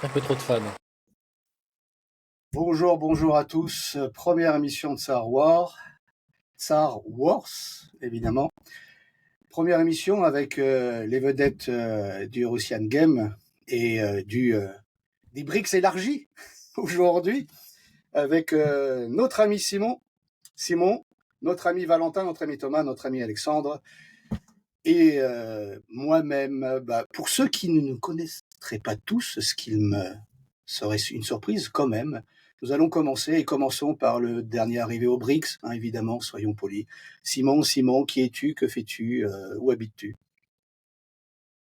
Un peu trop de fans. Bonjour, bonjour à tous. Première émission de Tsar Wars, évidemment. Première émission avec les vedettes du Russian Game et des BRICS élargis aujourd'hui avec notre ami Simon, notre ami Valentin, notre ami Thomas, notre ami Alexandre et moi-même. Pour ceux qui ne nous connaîtraient pas tous, ce qui me serait une surprise quand même, nous allons commencer et commençons par le dernier arrivé au BRICS, évidemment, soyons polis. Simon, qui es-tu, que fais-tu, où habites-tu?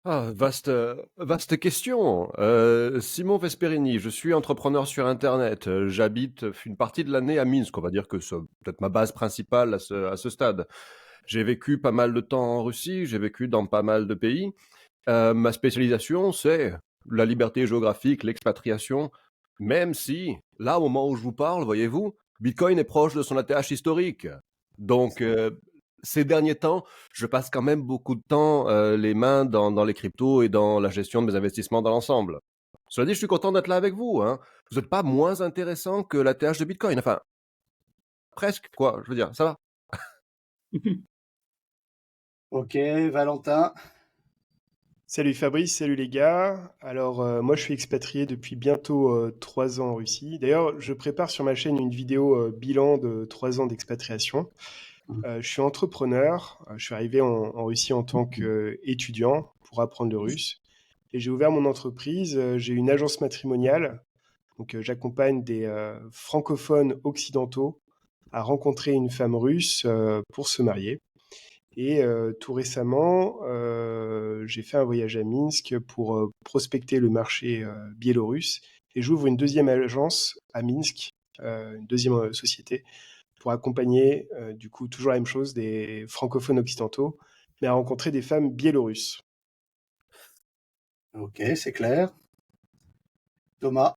Ah, vaste question. Simon Vesperini, je suis entrepreneur sur Internet. J'habite une partie de l'année à Minsk, on va dire que c'est peut-être ma base principale à ce stade. J'ai vécu pas mal de temps en Russie, j'ai vécu dans pas mal de pays. Ma spécialisation, c'est la liberté géographique, l'expatriation, même si, là, au moment où je vous parle, voyez-vous, Bitcoin est proche de son ATH historique. Donc, ces derniers temps, je passe quand même beaucoup de temps les mains dans les cryptos et dans la gestion de mes investissements dans l'ensemble. Cela dit, je suis content d'être là avec vous, hein. Vous n'êtes pas moins intéressant que l'ATH de Bitcoin. Enfin, presque, quoi. Je veux dire, ça va. Ok, Valentin. Salut Fabrice, salut les gars. Alors moi je suis expatrié depuis bientôt 3 ans en Russie. D'ailleurs je prépare sur ma chaîne une vidéo bilan de 3 ans d'expatriation. Je suis entrepreneur, je suis arrivé en Russie en tant qu'étudiant pour apprendre le russe. Et j'ai ouvert mon entreprise, j'ai une agence matrimoniale. Donc j'accompagne des francophones occidentaux à rencontrer une femme russe pour se marier. Et tout récemment, j'ai fait un voyage à Minsk pour prospecter le marché biélorusse. Et j'ouvre une deuxième agence à Minsk, une deuxième société, pour accompagner, du coup, toujours la même chose, des francophones occidentaux, mais à rencontrer des femmes biélorusses. Ok, c'est clair. Thomas.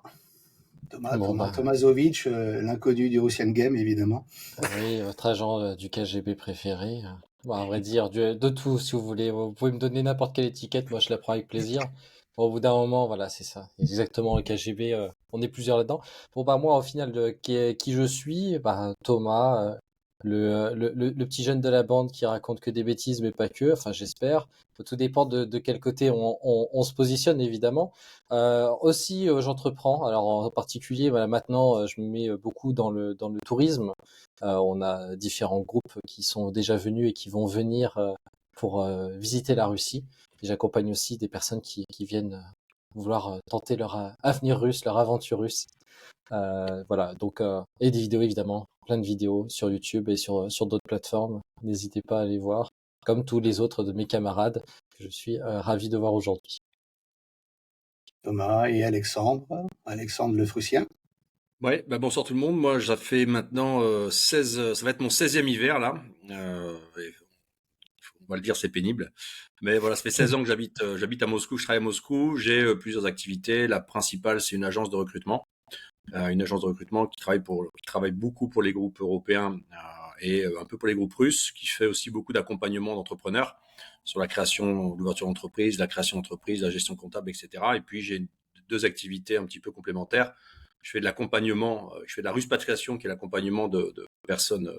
Bon, bah, Tomasovic, l'inconnu du Russian Game, évidemment. oui, votre agent du KGB préféré. Bon, à vrai dire, de tout, si vous voulez. Vous pouvez me donner n'importe quelle étiquette, moi je la prends avec plaisir. Bon, au bout d'un moment, voilà, c'est ça. Exactement, le KGB, on est plusieurs là-dedans. Bon, bah, moi, au final, qui je suis, bah, Thomas, le petit jeune de la bande qui raconte que des bêtises, mais pas que, enfin, j'espère. Tout dépend de quel côté on se positionne, évidemment. Aussi, j'entreprends. Alors, en particulier, voilà, maintenant, je me mets beaucoup dans le tourisme. On a différents groupes qui sont déjà venus et qui vont venir pour visiter la Russie. Et j'accompagne aussi des personnes qui viennent vouloir tenter leur avenir russe, leur aventure russe. Voilà, donc et des vidéos évidemment, plein de vidéos sur YouTube et sur d'autres plateformes. N'hésitez pas à aller voir, comme tous les autres de mes camarades que je suis ravi de voir aujourd'hui. Thomas et Alexandre. Alexandre le Prussien. Ouais, bah bonsoir tout le monde. Moi, ça fait maintenant 16, ça va être mon 16e hiver là. On va le dire, c'est pénible. Mais voilà, ça fait 16 ans que j'habite à Moscou, je travaille à Moscou. J'ai plusieurs activités. La principale, c'est une agence de recrutement. Une agence de recrutement qui travaille beaucoup pour les groupes européens et un peu pour les groupes russes, qui fait aussi beaucoup d'accompagnement d'entrepreneurs sur la création, l'ouverture d'entreprise, la création d'entreprise, la gestion comptable, etc. Et puis j'ai deux activités un petit peu complémentaires. Je fais de l'accompagnement, je fais de la ruspatriation, qui est l'accompagnement de personnes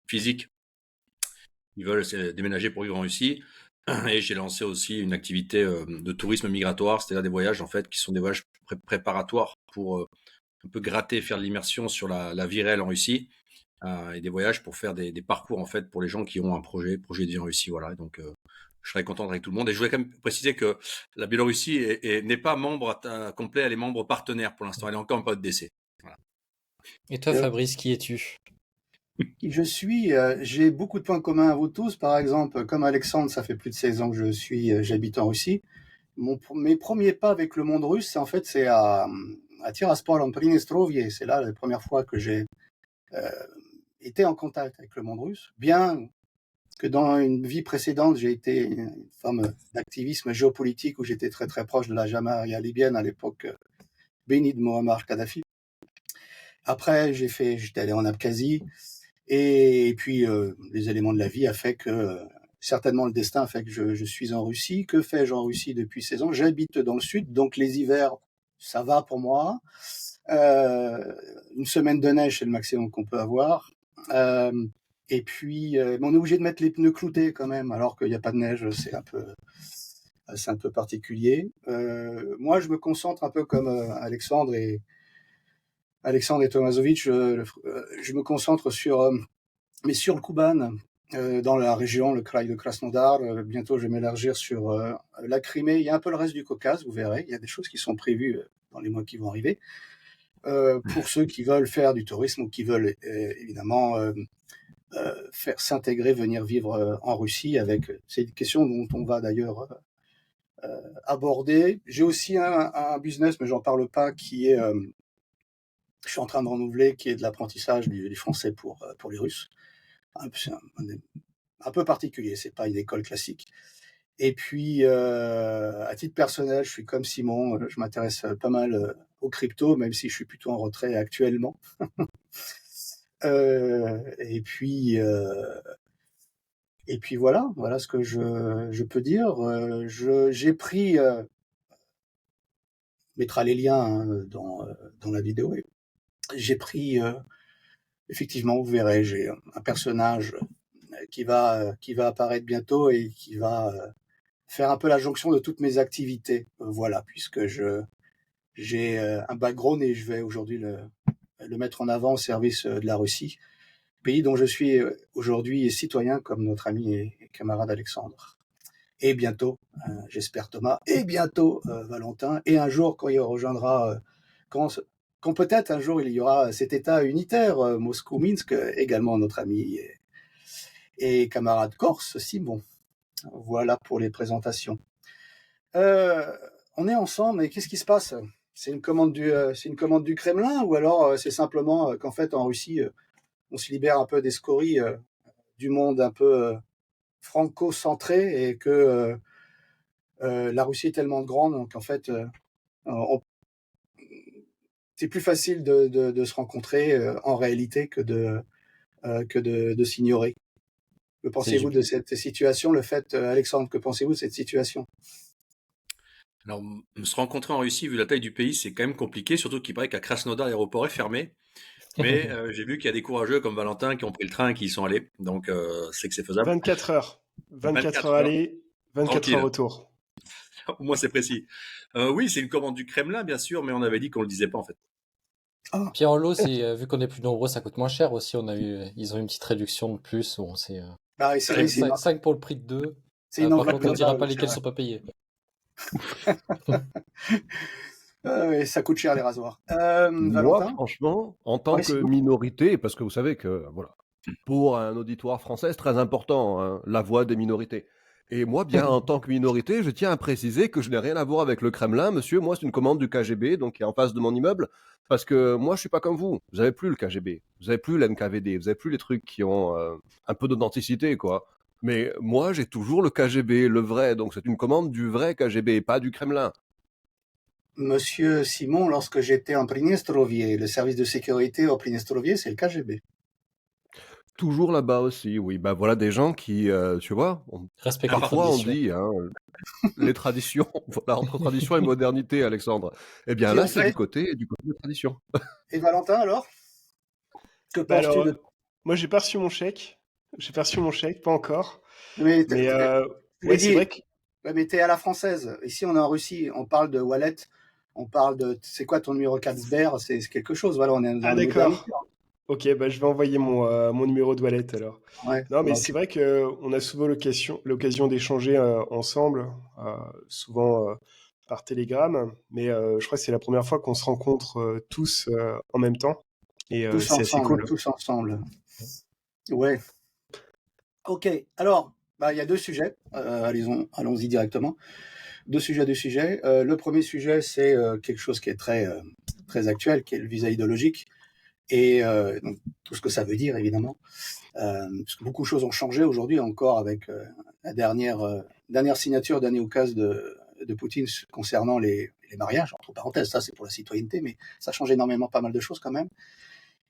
physiques qui veulent déménager pour vivre en Russie. Et j'ai lancé aussi une activité de tourisme migratoire, c'est-à-dire des voyages en fait qui sont des voyages préparatoires pour un peu gratter, faire de l'immersion sur la vie réelle en Russie, et des voyages pour faire des parcours en fait pour les gens qui ont un projet de vie en Russie. Voilà, donc je serais content avec tout le monde. Et je voulais quand même préciser que la Biélorussie n'est pas membre complet, elle est membre partenaire pour l'instant, elle est encore en période d'essai. Voilà. Et toi, Fabrice, qui es-tu? Qui je suis, j'ai beaucoup de points communs à vous tous. Par exemple, comme Alexandre, ça fait plus de 16 ans que j'habite en Russie. Mes premiers pas avec le monde russe, c'est à Tiraspol, en Prinestrovie. C'est là la première fois que j'ai été en contact avec le monde russe. Bien que dans une vie précédente, j'ai été une forme d'activisme géopolitique où j'étais très très proche de la Jamaïa libyenne à l'époque bénie de Muammar Kadhafi. Après, j'étais allé en Abkhazie. Et puis, les éléments de la vie a fait que, certainement le destin a fait que je suis en Russie. Que fais-je en Russie depuis 16 ans? J'habite dans le sud, donc les hivers ça va pour moi. Une semaine de neige, c'est le maximum qu'on peut avoir. Et puis, mais on est obligé de mettre les pneus cloutés quand même, alors qu'il n'y a pas de neige, c'est un peu particulier. Moi, je me concentre un peu comme Alexandre et Tomasovic, je me concentre sur le Kuban, dans la région, le Kraï de Krasnodar. Bientôt, je vais m'élargir sur la Crimée. Il y a un peu le reste du Caucase, vous verrez. Il y a des choses qui sont prévues dans les mois qui vont arriver. Pour ceux qui veulent faire du tourisme ou qui veulent évidemment faire s'intégrer, venir vivre en Russie. C'est une question dont on va d'ailleurs aborder. J'ai aussi un business, mais j'en parle pas, qui est, je suis en train de renouveler, qui est de l'apprentissage du français pour les Russes. C'est un peu particulier, c'est pas une école classique. Et puis, à titre personnel, je suis comme Simon, je m'intéresse pas mal aux cryptos, même si je suis plutôt en retrait actuellement. Et puis voilà ce que je peux dire. J'ai pris, mettra les liens dans la vidéo. J'ai pris, effectivement, vous verrez, j'ai un personnage qui va apparaître bientôt et qui va faire un peu la jonction de toutes mes activités. Voilà, puisque j'ai un background et je vais aujourd'hui le mettre en avant au service de la Russie, pays dont je suis aujourd'hui citoyen, comme notre ami et camarade Alexandre. Et bientôt, j'espère Thomas, et bientôt Valentin, et un jour quand il rejoindra, quand peut-être un jour il y aura cet État unitaire, Moscou-Minsk, également notre ami et camarade corse, Simon. Voilà pour les présentations. On est ensemble, et qu'est-ce qui se passe ? C'est une commande du Kremlin, ou alors c'est simplement qu'en fait en Russie, on se libère un peu des scories du monde un peu franco-centré, et que la Russie est tellement grande, donc en fait, c'est plus facile de se rencontrer en réalité que de s'ignorer. Que pensez-vous de cette situation, le fait, Alexandre, que pensez-vous de cette situation ? Alors, se rencontrer en Russie, vu la taille du pays, c'est quand même compliqué, surtout qu'il paraît qu'à Krasnodar, l'aéroport est fermé. Mais j'ai vu qu'il y a des courageux comme Valentin qui ont pris le train et qui y sont allés. Donc, c'est que c'est faisable. 24 heures. 24 heures aller, 24 Tranquille. heures retour. Au moins, c'est précis. Oui, c'est une commande du Kremlin, bien sûr, mais on avait dit qu'on le disait pas, en fait. Puis en lot, vu qu'on est plus nombreux, ça coûte moins cher aussi. Ils ont une petite réduction de plus. Bon, c'est c'est 5 pour le prix de 2. C'est une Par enveloppe contre, on ne dira pas totale, lesquels c'est sont pas payés. Oui, ça coûte cher les rasoirs. Moi, Valentin ? franchement, en tant Ouais, que Simon. minorité, parce que vous savez que, voilà, pour un auditoire français, c'est très important, hein, la voix des minorités. Et moi, bien en tant que minorité, je tiens à préciser que je n'ai rien à voir avec le Kremlin, monsieur. Moi, c'est une commande du KGB, donc qui est en face de mon immeuble. Parce que moi, je suis pas comme vous. Vous avez plus le KGB, vous avez plus l'NKVD, vous avez plus les trucs qui ont un peu d'authenticité, quoi. Mais moi, j'ai toujours le KGB, le vrai. Donc, c'est une commande du vrai KGB, pas du Kremlin. Monsieur Simon, lorsque j'étais en Pridnestrovie, le service de sécurité au Pridnestrovie, c'est le KGB. Toujours là-bas aussi, oui. Bah voilà des gens qui, tu vois, Respecte les parfois on traditions. dit hein, les traditions, voilà, entre tradition et modernité, Alexandre. Eh bien Et là, en c'est fait- du côté des traditions. Et Valentin, alors ? Que Bah penses-tu alors, de... moi, j'ai pas reçu mon chèque. J'ai pas reçu mon chèque, pas encore. Mais, Mais je l'ai ouais, c'est dit, vrai que. ouais, mais t'es à la française. Ici, on est en Russie, on parle de wallet, on parle de... C'est quoi ton numéro 4 Sber ? C'est quelque chose, voilà, on est dans Ah, la modernité. d'accord. Ok, bah, je vais envoyer mon numéro de wallet alors. Ouais, Non, mais bah, c'est vrai qu'on a souvent l'occasion d'échanger ensemble, souvent par télégramme, mais je crois que c'est la première fois qu'on se rencontre tous en même temps, et c'est assez cool. tous ensemble. Ouais. Ok, alors, il y a deux sujets, allons-y directement. Deux sujets. Le premier sujet, c'est quelque chose qui est très, très actuel, qui est le visa idéologique, et donc, tout ce que ça veut dire, évidemment. Parce que beaucoup de choses ont changé aujourd'hui encore avec la dernière signature, dernier oukaz de Poutine concernant les mariages, entre parenthèses, ça c'est pour la citoyenneté, mais ça change énormément, pas mal de choses quand même.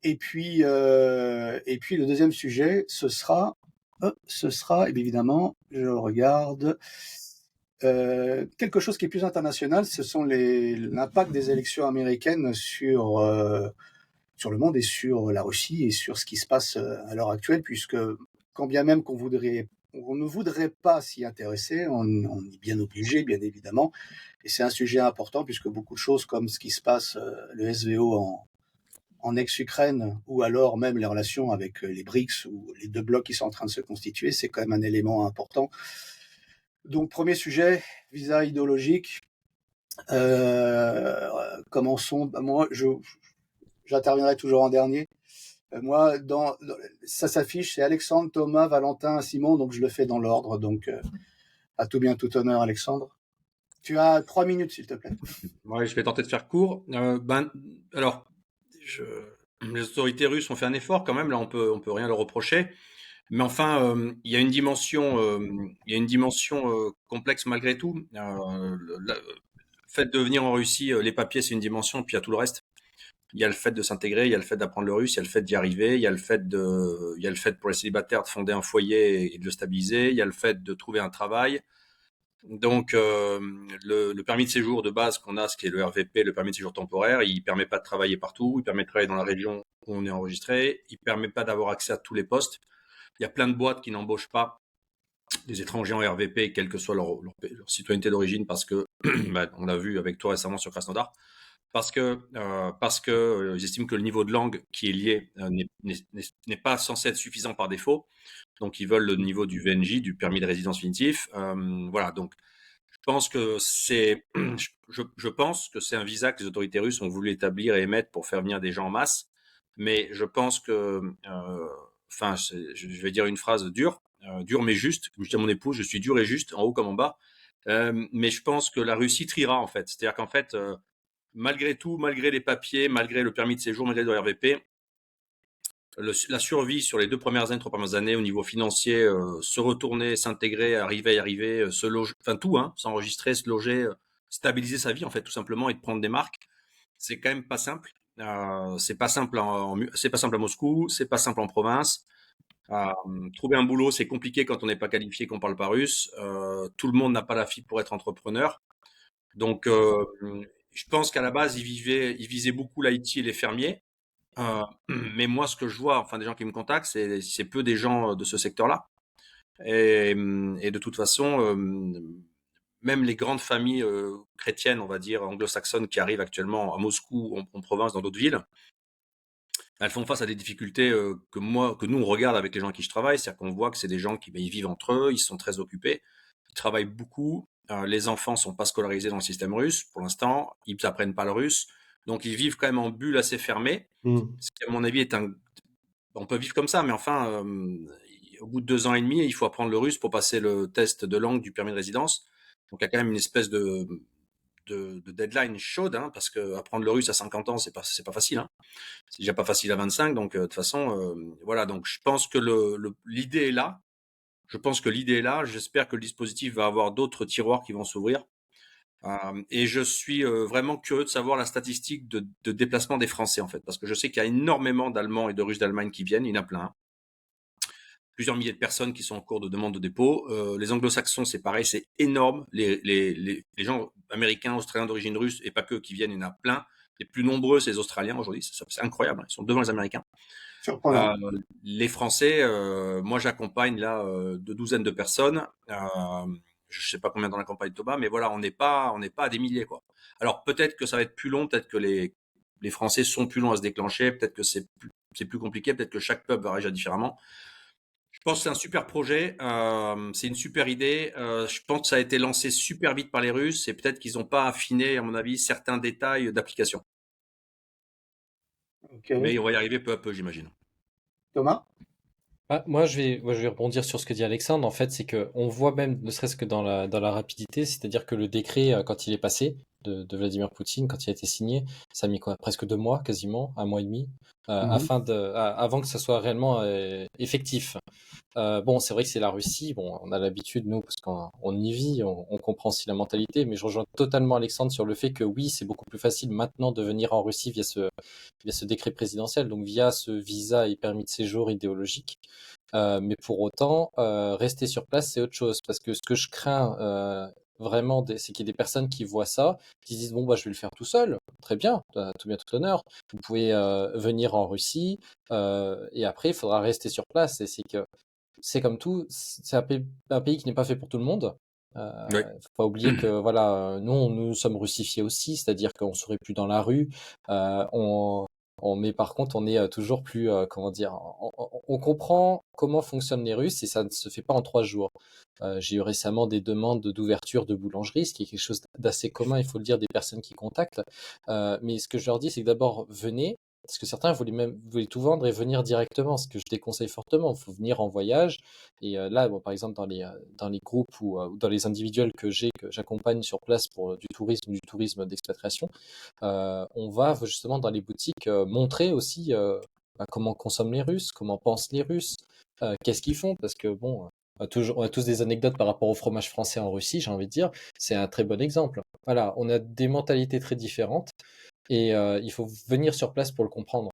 Et puis le deuxième sujet, ce sera évidemment, je le regarde, Quelque chose qui est plus international, ce sont l'impact des élections américaines sur le monde et sur la Russie et sur ce qui se passe à l'heure actuelle, puisque quand bien même on ne voudrait pas s'y intéresser, on est bien obligé, bien évidemment. Et c'est un sujet important puisque beaucoup de choses comme ce qui se passe, le SVO en ex-Ukraine, ou alors même les relations avec les BRICS ou les deux blocs qui sont en train de se constituer, c'est quand même un élément important. Donc, premier sujet, visa idéologique. Commençons. Moi, j'interviendrai toujours en dernier. Moi, ça s'affiche, c'est Alexandre, Thomas, Valentin, Simon, donc je le fais dans l'ordre. Donc, à tout bien, tout honneur, Alexandre. Tu as 3 minutes, s'il te plaît. Ouais, je vais tenter de faire court. Alors, les autorités russes ont fait un effort quand même. Là, on peut rien leur reprocher. Mais enfin, il y a une dimension complexe malgré tout. Le fait de venir en Russie, les papiers, c'est une dimension, puis il y a tout le reste. Il y a le fait de s'intégrer, il y a le fait d'apprendre le russe, il y a le fait d'y arriver, il y a le fait pour les célibataires de fonder un foyer et de le stabiliser, il y a le fait de trouver un travail. Donc, le permis de séjour de base qu'on a, ce qui est le RVP, le permis de séjour temporaire, il permet pas de travailler partout, il permet de travailler dans la région où on est enregistré, il permet pas d'avoir accès à tous les postes. Il y a plein de boîtes qui n'embauchent pas des étrangers en RVP, quelle que soit leur citoyenneté d'origine, parce que, on l'a vu avec toi récemment sur Krasnodar, parce que ils estiment que le niveau de langue qui est lié n'est pas censé être suffisant par défaut. Donc, ils veulent le niveau du VNJ, du permis de résidence définitif. Voilà. Donc, je pense que je pense que c'est un visa que les autorités russes ont voulu établir et émettre pour faire venir des gens en masse. Mais je pense que, je vais dire une phrase dure mais juste. Comme je dis à mon épouse, je suis dur et juste, en haut comme en bas. Mais je pense que la Russie triera en fait. C'est-à-dire qu'en fait, malgré tout, malgré les papiers, malgré le permis de séjour, malgré le RVP, la survie sur les 3 premières années au niveau financier, se retourner, s'intégrer, arriver, se loger, enfin tout, hein, s'enregistrer, se loger, stabiliser sa vie en fait tout simplement et de prendre des marques, c'est quand même pas simple. C'est pas simple c'est pas simple à Moscou, c'est pas simple en province. Trouver un boulot, c'est compliqué quand on n'est pas qualifié, qu'on parle pas russe. Tout le monde n'a pas la fibre pour être entrepreneur. Donc, je pense qu'à la base, ils visaient beaucoup l'IT et les fermiers. Mais moi, ce que je vois, enfin, des gens qui me contactent, c'est peu des gens de ce secteur-là. Et de toute façon, même les grandes familles chrétiennes, on va dire, anglo-saxonnes qui arrivent actuellement à Moscou, en province, dans d'autres villes, elles font face à des difficultés que nous, on regarde avec les gens avec qui je travaille. C'est-à-dire qu'on voit que c'est des gens qui ils vivent entre eux, ils sont très occupés, ils travaillent beaucoup. Les enfants sont pas scolarisés dans le système russe pour l'instant, ils apprennent pas le russe. Donc, ils vivent quand même en bulle assez fermée. Ce qui, à mon avis, on peut vivre comme ça, mais enfin, au bout de 2 ans et demi, il faut apprendre le russe pour passer le test de langue du permis de résidence. Donc, il y a quand même une espèce de deadline chaude, hein, parce que apprendre le russe à 50 ans, c'est pas facile, hein. C'est déjà pas facile à 25, donc de toute façon, voilà. Donc, je pense que l'idée est là. Je pense que l'idée est là. J'espère que le dispositif va avoir d'autres tiroirs qui vont s'ouvrir. Et je suis vraiment curieux de savoir la statistique de déplacement des Français, en fait, parce que je sais qu'il y a énormément d'Allemands et de Russes d'Allemagne qui viennent, il y en a plein, hein. Plusieurs milliers de personnes qui sont en cours de demande de dépôt. Les anglo-saxons, c'est pareil, c'est énorme. Les gens américains, australiens d'origine russe, et pas que, qui viennent, il y en a plein. Les plus nombreux, c'est les Australiens aujourd'hui, c'est incroyable, ils sont devant les Américains. Surprenant. Les Français, moi j'accompagne là de douzaines de personnes. Je sais pas combien dans la campagne de Thomas, mais voilà, on n'est pas à des milliers, quoi. Alors peut-être que ça va être plus long, peut-être que les Français sont plus longs à se déclencher, peut-être que c'est plus compliqué, peut-être que chaque peuple va réagir différemment. Je pense que c'est un super projet, c'est une super idée. Je pense que ça a été lancé super vite par les Russes et peut-être qu'ils n'ont pas affiné, à mon avis, certains détails d'application. Ok. Mais on va y arriver peu à peu, j'imagine. Thomas? Moi, je vais rebondir sur ce que dit Alexandre. En fait, c'est que on voit même, ne serait-ce que dans la rapidité, c'est-à-dire que le décret, quand il est passé de Vladimir Poutine, quand il a été signé, ça a mis quoi, presque 2 mois, quasiment, 1 mois et demi, avant que ça soit réellement effectif. Bon, c'est vrai que c'est la Russie. Bon, on a l'habitude, nous, parce qu'on y vit, on comprend aussi la mentalité, mais je rejoins totalement Alexandre sur le fait que oui, c'est beaucoup plus facile maintenant de venir en Russie via ce décret présidentiel, donc via ce visa et permis de séjour idéologique. Mais pour autant, rester sur place, c'est autre chose. Parce que ce que je crains, vraiment, c'est qu'il y ait des personnes qui voient ça, qui se disent bon bah je vais le faire tout seul, très bien, tout bien tout honneur. Vous pouvez venir en Russie et après il faudra rester sur place. Et c'est que c'est comme tout, c'est un pays qui n'est pas fait pour tout le monde. Oui. Faut pas oublier que voilà, nous sommes russifiés aussi, c'est-à-dire qu'on serait plus dans la rue, mais par contre on est toujours plus, comment dire, on comprend comment fonctionnent les Russes et ça ne se fait pas en 3 jours. J'ai eu récemment des demandes d'ouverture de boulangerie, ce qui est quelque chose d'assez commun, il faut le dire, des personnes qui contactent. Mais ce que je leur dis, c'est que d'abord venez. Parce que certains voulaient tout vendre et venir directement, ce que je déconseille fortement. Il faut venir en voyage. Et là, bon, par exemple, dans les groupes ou dans les individuels que j'accompagne sur place pour du tourisme d'expatriation, on va justement dans les boutiques montrer aussi comment consomment les Russes, comment pensent les Russes, qu'est-ce qu'ils font. Parce que bon, on a tous des anecdotes par rapport au fromage français en Russie, j'ai envie de dire. C'est un très bon exemple. Voilà, on a des mentalités très différentes. Et il faut venir sur place pour le comprendre.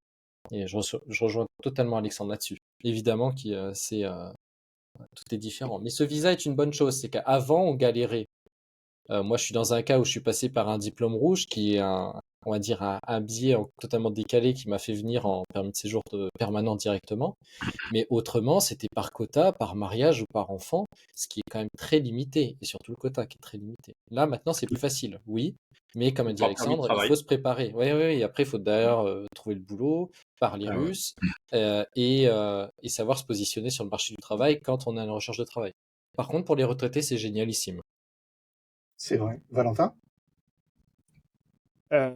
Et je rejoins totalement Alexandre là-dessus. Évidemment que tout est différent. Mais ce visa est une bonne chose. C'est qu'avant, on galérait. Moi, je suis dans un cas où je suis passé par un diplôme rouge qui est on va dire un biais totalement décalé qui m'a fait venir en permis de séjour permanent directement. Mais autrement, c'était par quota, par mariage ou par enfant, ce qui est quand même très limité. Et surtout le quota qui est très limité. Là, maintenant, c'est plus facile, oui. Mais comme a dit Par permis de Alexandre, il travail. faut se préparer. Oui, oui, oui. Et après, il faut d'ailleurs trouver le boulot, parler Ah ouais. russe et savoir se positionner sur le marché du travail quand on a une recherche de travail. Par contre, pour les retraités, c'est génialissime. C'est vrai. Valentin? Euh,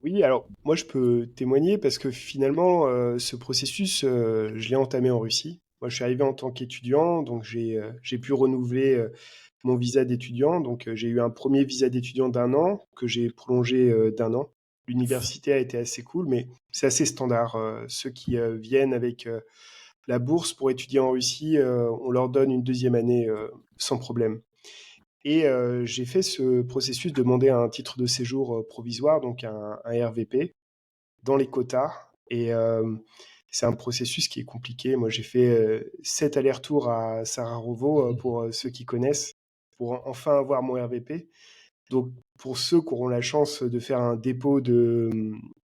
oui, alors moi je peux témoigner parce que finalement ce processus, je l'ai entamé en Russie. Moi je suis arrivé en tant qu'étudiant, donc j'ai pu renouveler mon visa d'étudiant. Donc j'ai eu un premier visa d'étudiant d'1 an que j'ai prolongé d'1 an. L'université a été assez cool, mais c'est assez standard. Ceux qui viennent avec la bourse pour étudier en Russie, on leur donne une deuxième année sans problème. Et j'ai fait ce processus de demander un titre de séjour provisoire, donc un RVP, dans les quotas. Et c'est un processus qui est compliqué. Moi, j'ai fait 7 allers-retours à Sarajevo, pour ceux qui connaissent, pour enfin avoir mon RVP. Donc, pour ceux qui auront la chance de faire un dépôt de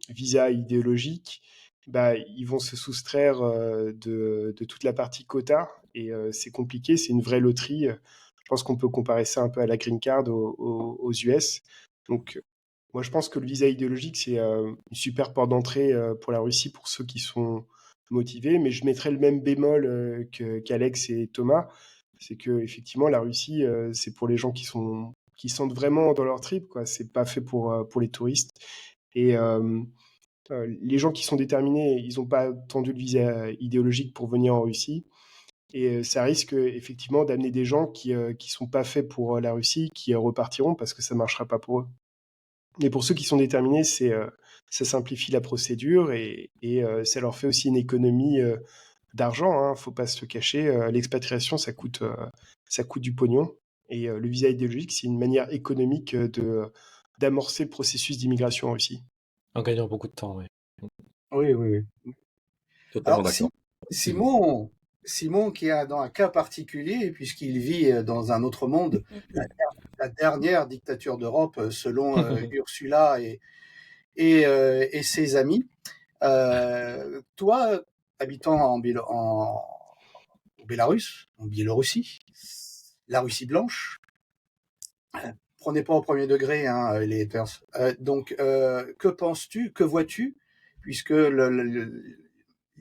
visa idéologique, bah, ils vont se soustraire de toute la partie quota. Et c'est compliqué, c'est une vraie loterie. Je pense qu'on peut comparer ça un peu à la green card aux US. Donc, moi, je pense que le visa idéologique, c'est une super porte d'entrée pour la Russie pour ceux qui sont motivés. Mais je mettrais le même bémol qu'Alex et Thomas. C'est que effectivement, la Russie, c'est pour les gens qui sentent vraiment dans leur trip, quoi. C'est pas fait pour les touristes. Et les gens qui sont déterminés, ils n'ont pas attendu le visa idéologique pour venir en Russie. Et ça risque effectivement d'amener des gens qui sont pas faits pour la Russie, qui repartiront parce que ça marchera pas pour eux. Mais pour ceux qui sont déterminés, ça simplifie la procédure et ça leur fait aussi une économie d'argent, hein, faut pas se le cacher. L'expatriation, ça coûte du pognon. Et le visa idéologique, c'est une manière économique d'amorcer le processus d'immigration en Russie. En gagnant beaucoup de temps, oui. Oui, oui, oui. Totalement Alors, d'accord. Simon, qui est dans un cas particulier, puisqu'il vit dans un autre monde, la dernière dictature d'Europe, selon Ursula et ses amis. Toi, habitant en Bélarus, en Biélorussie, la Russie blanche, prenez pas au premier degré, hein, les haters. Donc, que penses-tu, que vois-tu, puisque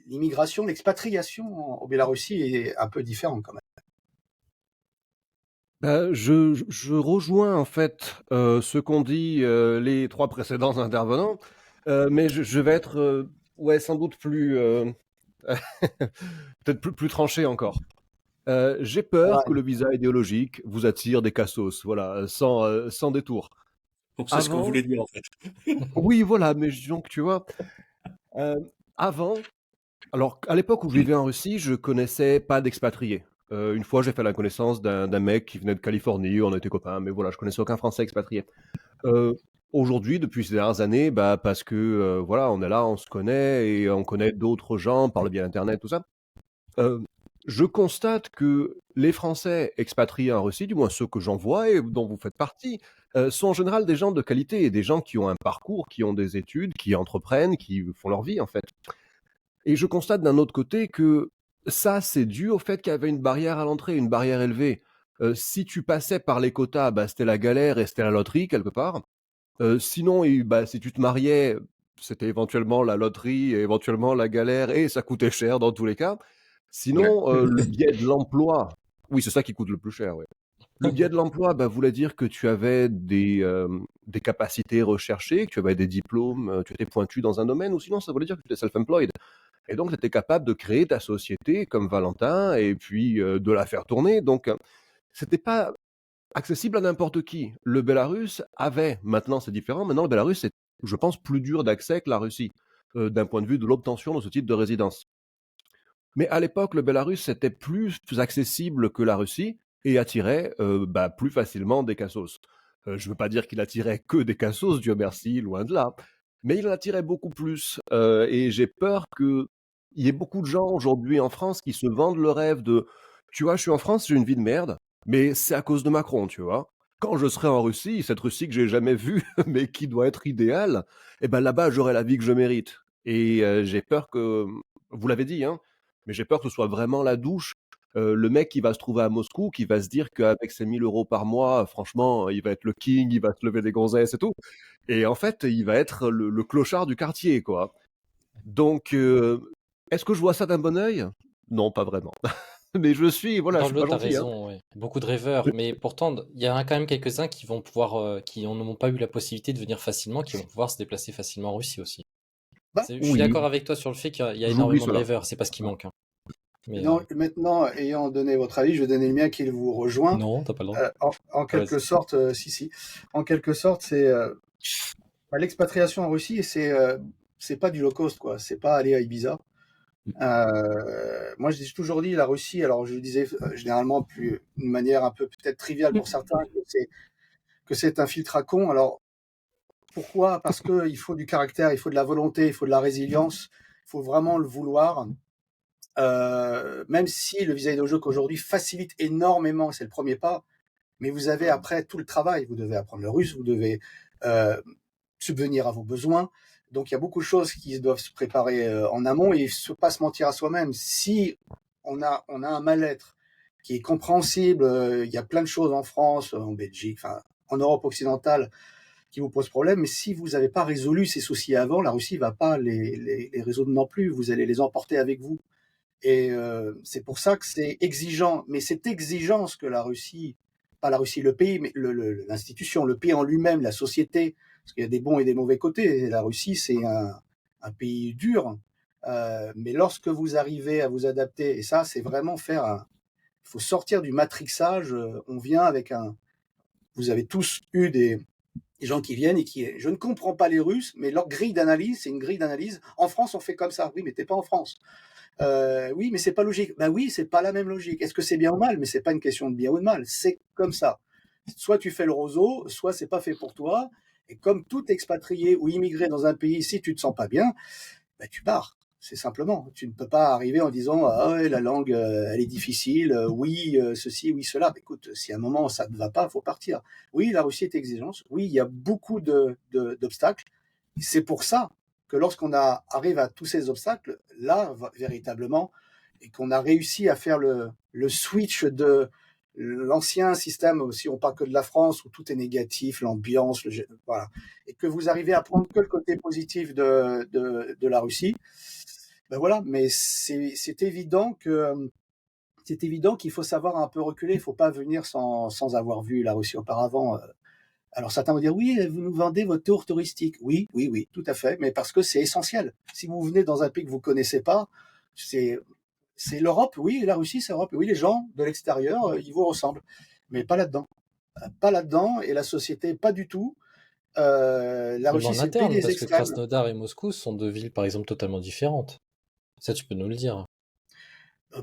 l'immigration, l'expatriation en Biélorussie est un peu différente quand même. Je rejoins en fait ce qu'ont dit les 3 précédents intervenants, mais je vais être ouais, sans doute plus peut-être plus tranché encore. J'ai peur que Ouais. le visa idéologique vous attire des cassos, voilà, sans détour. Donc c'est ce que vous Avant, voulez dire en fait. oui, voilà, mais donc tu vois, avant, alors à l'époque où je vivais en Russie, je connaissais pas d'expatriés. Une fois, j'ai fait la connaissance d'un mec qui venait de Californie, on était copains, mais voilà, je connaissais aucun Français expatrié. Aujourd'hui, depuis ces dernières années, bah, parce que voilà, on est là, on se connaît et on connaît d'autres gens par le biais d'Internet, tout ça. je constate que les Français expatriés en Russie, du moins ceux que j'en vois et dont vous faites partie, sont en général des gens de qualité et des gens qui ont un parcours, qui ont des études, qui entreprennent, qui font leur vie en fait. Et je constate d'un autre côté que ça, c'est dû au fait qu'il y avait une barrière à l'entrée, une barrière élevée. Si tu passais par les quotas, bah, c'était la galère et c'était la loterie quelque part. Sinon, bah, si tu te mariais, c'était éventuellement la loterie et éventuellement la galère et ça coûtait cher dans tous les cas. Ouais. Sinon, le biais de l'emploi, oui, c'est ça qui coûte le plus cher, ouais. Le biais de l'emploi, bah, voulait dire que tu avais des capacités recherchées, que tu avais des diplômes, tu étais pointu dans un domaine, ou sinon ça voulait dire que tu étais self-employed. Et donc, tu étais capable de créer ta société comme Valentin et puis de la faire tourner. Donc, c'était pas accessible à n'importe qui. Le Bélarus avait, maintenant c'est différent, maintenant le Bélarus est, je pense, plus dur d'accès que la Russie, d'un point de vue de l'obtention de ce titre de résidence. Mais à l'époque, le Bélarus était plus accessible que la Russie et attirait bah, plus facilement des cassos. Je ne veux pas dire qu'il attirait que des cassos, Dieu merci, loin de là, mais il en attirait beaucoup plus. Et j'ai peur qu'il y ait beaucoup de gens aujourd'hui en France qui se vendent le rêve de tu vois, je suis en France, j'ai une vie de merde, mais c'est à cause de Macron, tu vois. Quand je serai en Russie, cette Russie que j'ai jamais vue, mais qui doit être idéale, eh ben là-bas, j'aurai la vie que je mérite. Et j'ai peur que, vous l'avez dit, hein, mais j'ai peur que ce soit vraiment la douche. Le mec qui va se trouver à Moscou, qui va se dire qu'avec ses 1 000 € par mois, franchement, il va être le king, il va se lever des gonzesses et tout. Et en fait, il va être le clochard du quartier, quoi. Donc, est-ce que je vois ça d'un bon œil? Non, pas vraiment. Mais voilà, je Dans suis pas l'autre, t'as gentil, hein. raison, ouais. Beaucoup de rêveurs, mais pourtant, il y en a quand même quelques-uns qui vont pouvoir, n'ont pas eu la possibilité de venir facilement, qui vont pouvoir se déplacer facilement en Russie aussi. Bah, Je suis d'accord Oui, avec toi sur le fait qu'il y a j'oublie énormément de cela. rêveurs, c'est pas ce qui manque, hein. Mais maintenant, ayant donné votre avis, je vais donner le mien qui vous rejoint. non, t'as pas le droit. En quelque Vas-y. sorte, si. En quelque sorte, c'est l'expatriation en Russie, c'est pas du low cost, quoi. C'est pas aller à Ibiza. Moi, j'ai toujours dit la Russie. Alors, je le disais généralement plus d'une manière un peu peut-être triviale pour certains, que c'est un filtre à con. Alors, pourquoi? Parce que il faut du caractère, il faut de la volonté, il faut de la résilience, il faut vraiment le vouloir. Même si le visa Idojo qu'aujourd'hui facilite énormément, c'est le premier pas, mais vous avez après tout le travail. Vous devez apprendre le russe, vous devez euh, subvenir à vos besoins. Donc il y a beaucoup de choses qui doivent se préparer en amont et il ne faut pas se mentir à soi-même. Si on a un mal-être qui est compréhensible, il y a plein de choses en France, en Belgique, enfin, en Europe occidentale qui vous posent problème, mais si vous n'avez pas résolu ces soucis avant, la Russie ne va pas les résoudre non plus. Vous allez les emporter avec vous. Et c'est pour ça que c'est exigeant. Mais cette exigence que la Russie, pas la Russie, le pays, mais l'institution, le pays en lui-même, la société, parce qu'il y a des bons et des mauvais côtés. Et la Russie, c'est un pays dur. Mais lorsque vous arrivez à vous adapter, et ça, c'est vraiment faire il faut sortir du matrixage. On vient avec vous avez tous eu des gens qui viennent et je ne comprends pas les Russes, mais leur grille d'analyse, c'est une grille d'analyse. En France, on fait comme ça. Oui, mais t'es pas en France. Oui, mais c'est pas logique. Ben oui, c'est pas la même logique. Est-ce que c'est bien ou mal? Mais c'est pas une question de bien ou de mal. C'est comme ça. Soit tu fais le roseau, soit c'est pas fait pour toi. Et comme tout expatrié ou immigré dans un pays, si tu te sens pas bien, ben tu pars. C'est simplement. Tu ne peux pas arriver en disant ah ouais, la langue elle est difficile. Oui, ceci, oui cela. Ben, écoute, si à un moment ça ne va pas, faut partir. Oui, la Russie est exigeante. Oui, il y a beaucoup d'obstacles. C'est pour ça que lorsqu'on arrive à tous ces obstacles, là, véritablement, et qu'on a réussi à faire le switch de l'ancien système, si on parle que de la France, où tout est négatif, l'ambiance, voilà, et que vous arrivez à prendre que le côté positif de la Russie, ben voilà, mais c'est évident qu'il faut savoir un peu reculer, il ne faut pas venir sans avoir vu la Russie auparavant. Alors certains vont dire oui, vous nous vendez votre tour touristique. Oui, oui, oui, tout à fait, mais parce que c'est essentiel. Si vous venez dans un pays que vous connaissez pas, c'est l'Europe, oui, la Russie, c'est l'Europe. Oui, les gens de l'extérieur, ils vous ressemblent, mais pas là-dedans. Pas là-dedans, et la société, pas du tout. La Même Russie, en c'est le pays interne, des parce que extrêmes. Krasnodar et Moscou sont deux villes, par exemple, totalement différentes. Ça, tu peux nous le dire.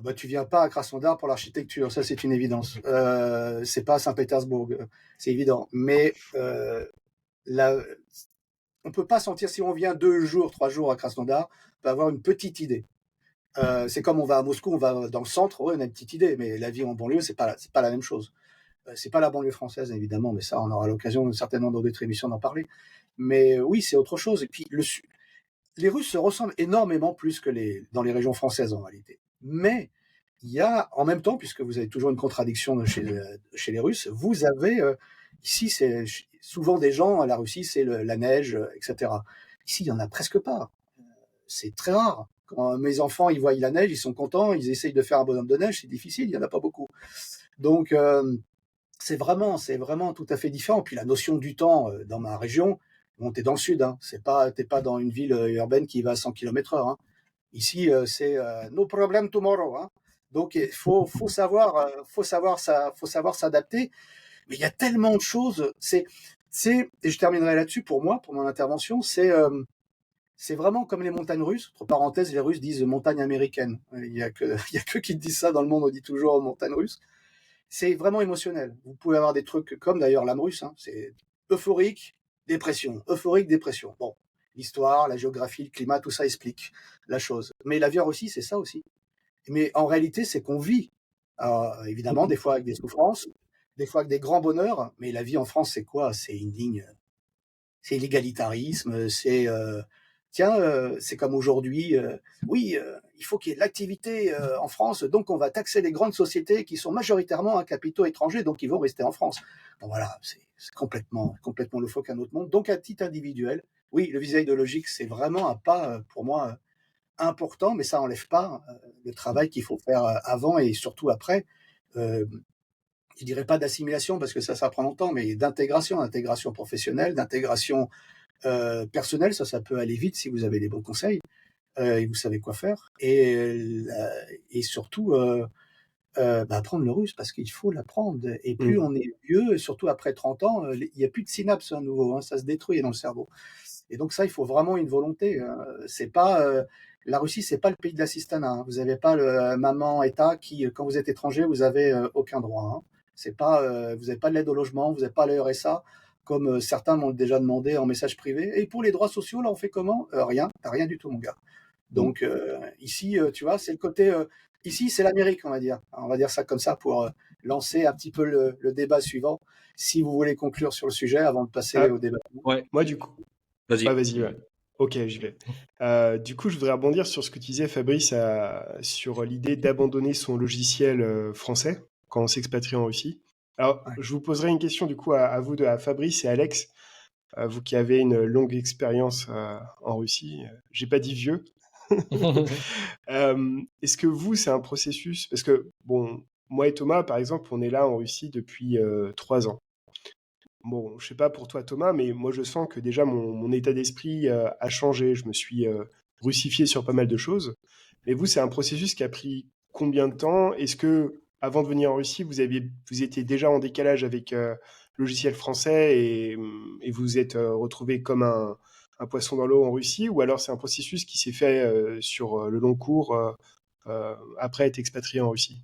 Bah, tu viens pas à Krasnodar pour l'architecture, ça c'est une évidence. C'est pas Saint-Pétersbourg, c'est évident. Mais la, on peut pas sentir si on vient 2 jours, 3 jours à Krasnodar, on peut avoir une petite idée. C'est comme on va à Moscou, on va dans le centre, ouais, on a une petite idée, mais la vie en banlieue, c'est pas la même chose. C'est pas la banlieue française, évidemment, mais ça, on aura l'occasion certainement dans d'autres émissions d'en parler. Mais oui, c'est autre chose. Et puis, les Russes se ressemblent énormément plus que dans les régions françaises, en réalité. Mais il y a, en même temps, puisque vous avez toujours une contradiction chez les Russes, vous avez, ici, c'est souvent des gens, la Russie, c'est la neige, etc. Ici, il n'y en a presque pas. C'est très rare. Quand mes enfants, ils voient la neige, ils sont contents, ils essayent de faire un bonhomme de neige, c'est difficile, il n'y en a pas beaucoup. Donc, c'est vraiment tout à fait différent. Puis la notion du temps dans ma région, bon, t'es dans le sud, hein, t'es pas dans une ville urbaine qui va à 100 km/h. Hein. Ici, c'est no problem tomorrow. Hein. Donc, il faut savoir s'adapter. Mais il y a tellement de choses. Et je terminerai là-dessus pour moi, pour mon intervention. C'est vraiment comme les montagnes russes. Entre parenthèses, les Russes disent montagnes américaines. Il y a que qui disent ça dans le monde. On dit toujours montagnes russes. C'est vraiment émotionnel. Vous pouvez avoir des trucs comme d'ailleurs l'âme russe. Hein. C'est euphorique, dépression. Euphorique, dépression. Bon, l'histoire, la géographie, le climat, tout ça explique la chose. Mais la vie en Russie, c'est ça aussi. Mais en réalité, c'est qu'on vit. Alors, évidemment, des fois avec des souffrances, des fois avec des grands bonheurs. Mais la vie en France, c'est quoi? C'est une ligne. C'est l'égalitarisme. C'est comme aujourd'hui. Oui, il faut qu'il y ait de l'activité en France, donc on va taxer les grandes sociétés qui sont majoritairement à capitaux étrangers, donc ils vont rester en France. Bon voilà, c'est complètement loufoque à notre monde. Donc à titre individuel, oui, le visa idéologique, c'est vraiment un pas pour moi important, mais ça n'enlève pas le travail qu'il faut faire avant et surtout après. Euh, je dirais pas d'assimilation parce que ça prend longtemps, mais d'intégration professionnelle, d'intégration personnelle, ça peut aller vite si vous avez les bons conseils et vous savez quoi faire. Et surtout, apprendre le russe parce qu'il faut l'apprendre. Et plus on est vieux, surtout après 30 ans, il n'y a plus de synapses à nouveau, hein, ça se détruit dans le cerveau. Et donc ça, il faut vraiment une volonté. C'est pas la Russie, c'est pas le pays de l'assistanat. Hein. Vous n'avez pas le maman État qui, quand vous êtes étranger, vous avez aucun droit. Hein. C'est pas, vous n'avez pas de l'aide au logement, vous n'avez pas le RSA, comme certains m'ont déjà demandé en message privé. Et pour les droits sociaux, là, on fait comment? Rien, t'as rien du tout, mon gars. Donc ici, tu vois, c'est le côté. Ici, c'est l'Amérique, on va dire. On va dire ça comme ça pour lancer un petit peu le débat suivant. Si vous voulez conclure sur le sujet avant de passer au débat. Ouais, Moi, du coup. vas-y. Vas-y, ouais. Ok, j'y vais. Du coup, je voudrais rebondir sur ce que tu disais, Fabrice, sur l'idée d'abandonner son logiciel français quand on s'expatrie en Russie. Alors, Ouais. je vous poserai une question du coup à vous deux, à Fabrice et Alex, vous qui avez une longue expérience en Russie. J'ai pas dit vieux. Est-ce que vous, c'est un processus? Parce que, bon, moi et Thomas, par exemple, on est là en Russie depuis 3 ans. Bon, je sais pas pour toi, Thomas, mais moi, je sens que déjà mon état d'esprit a changé. Je me suis russifié sur pas mal de choses. Mais vous, c'est un processus qui a pris combien de temps? Est-ce que, avant de venir en Russie, vous étiez déjà en décalage avec le logiciel français et vous êtes retrouvé comme un poisson dans l'eau en Russie? Ou alors c'est un processus qui s'est fait sur le long cours après être expatrié en Russie?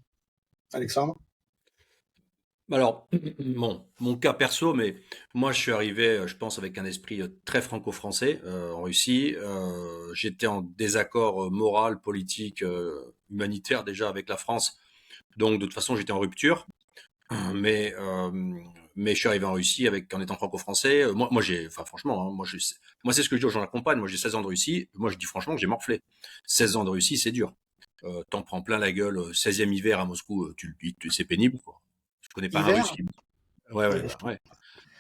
Alexandre? Alors, bon, mon cas perso, mais moi je suis arrivé, je pense, avec un esprit très franco-français en Russie. J'étais en désaccord moral, politique, humanitaire déjà avec la France. Donc de toute façon, j'étais en rupture. Mais, euh, mais je suis arrivé en Russie en étant franco-français. Enfin franchement, hein, moi c'est ce que je dis aux gens d'accompagne. Moi j'ai 16 ans de Russie. Moi je dis franchement que j'ai morflé. 16 ans de Russie, c'est dur. T'en prends plein la gueule. 16e hiver à Moscou, c'est pénible, quoi. Je connais pas un Hiver? Russe qui. Ouais, ouais, bah,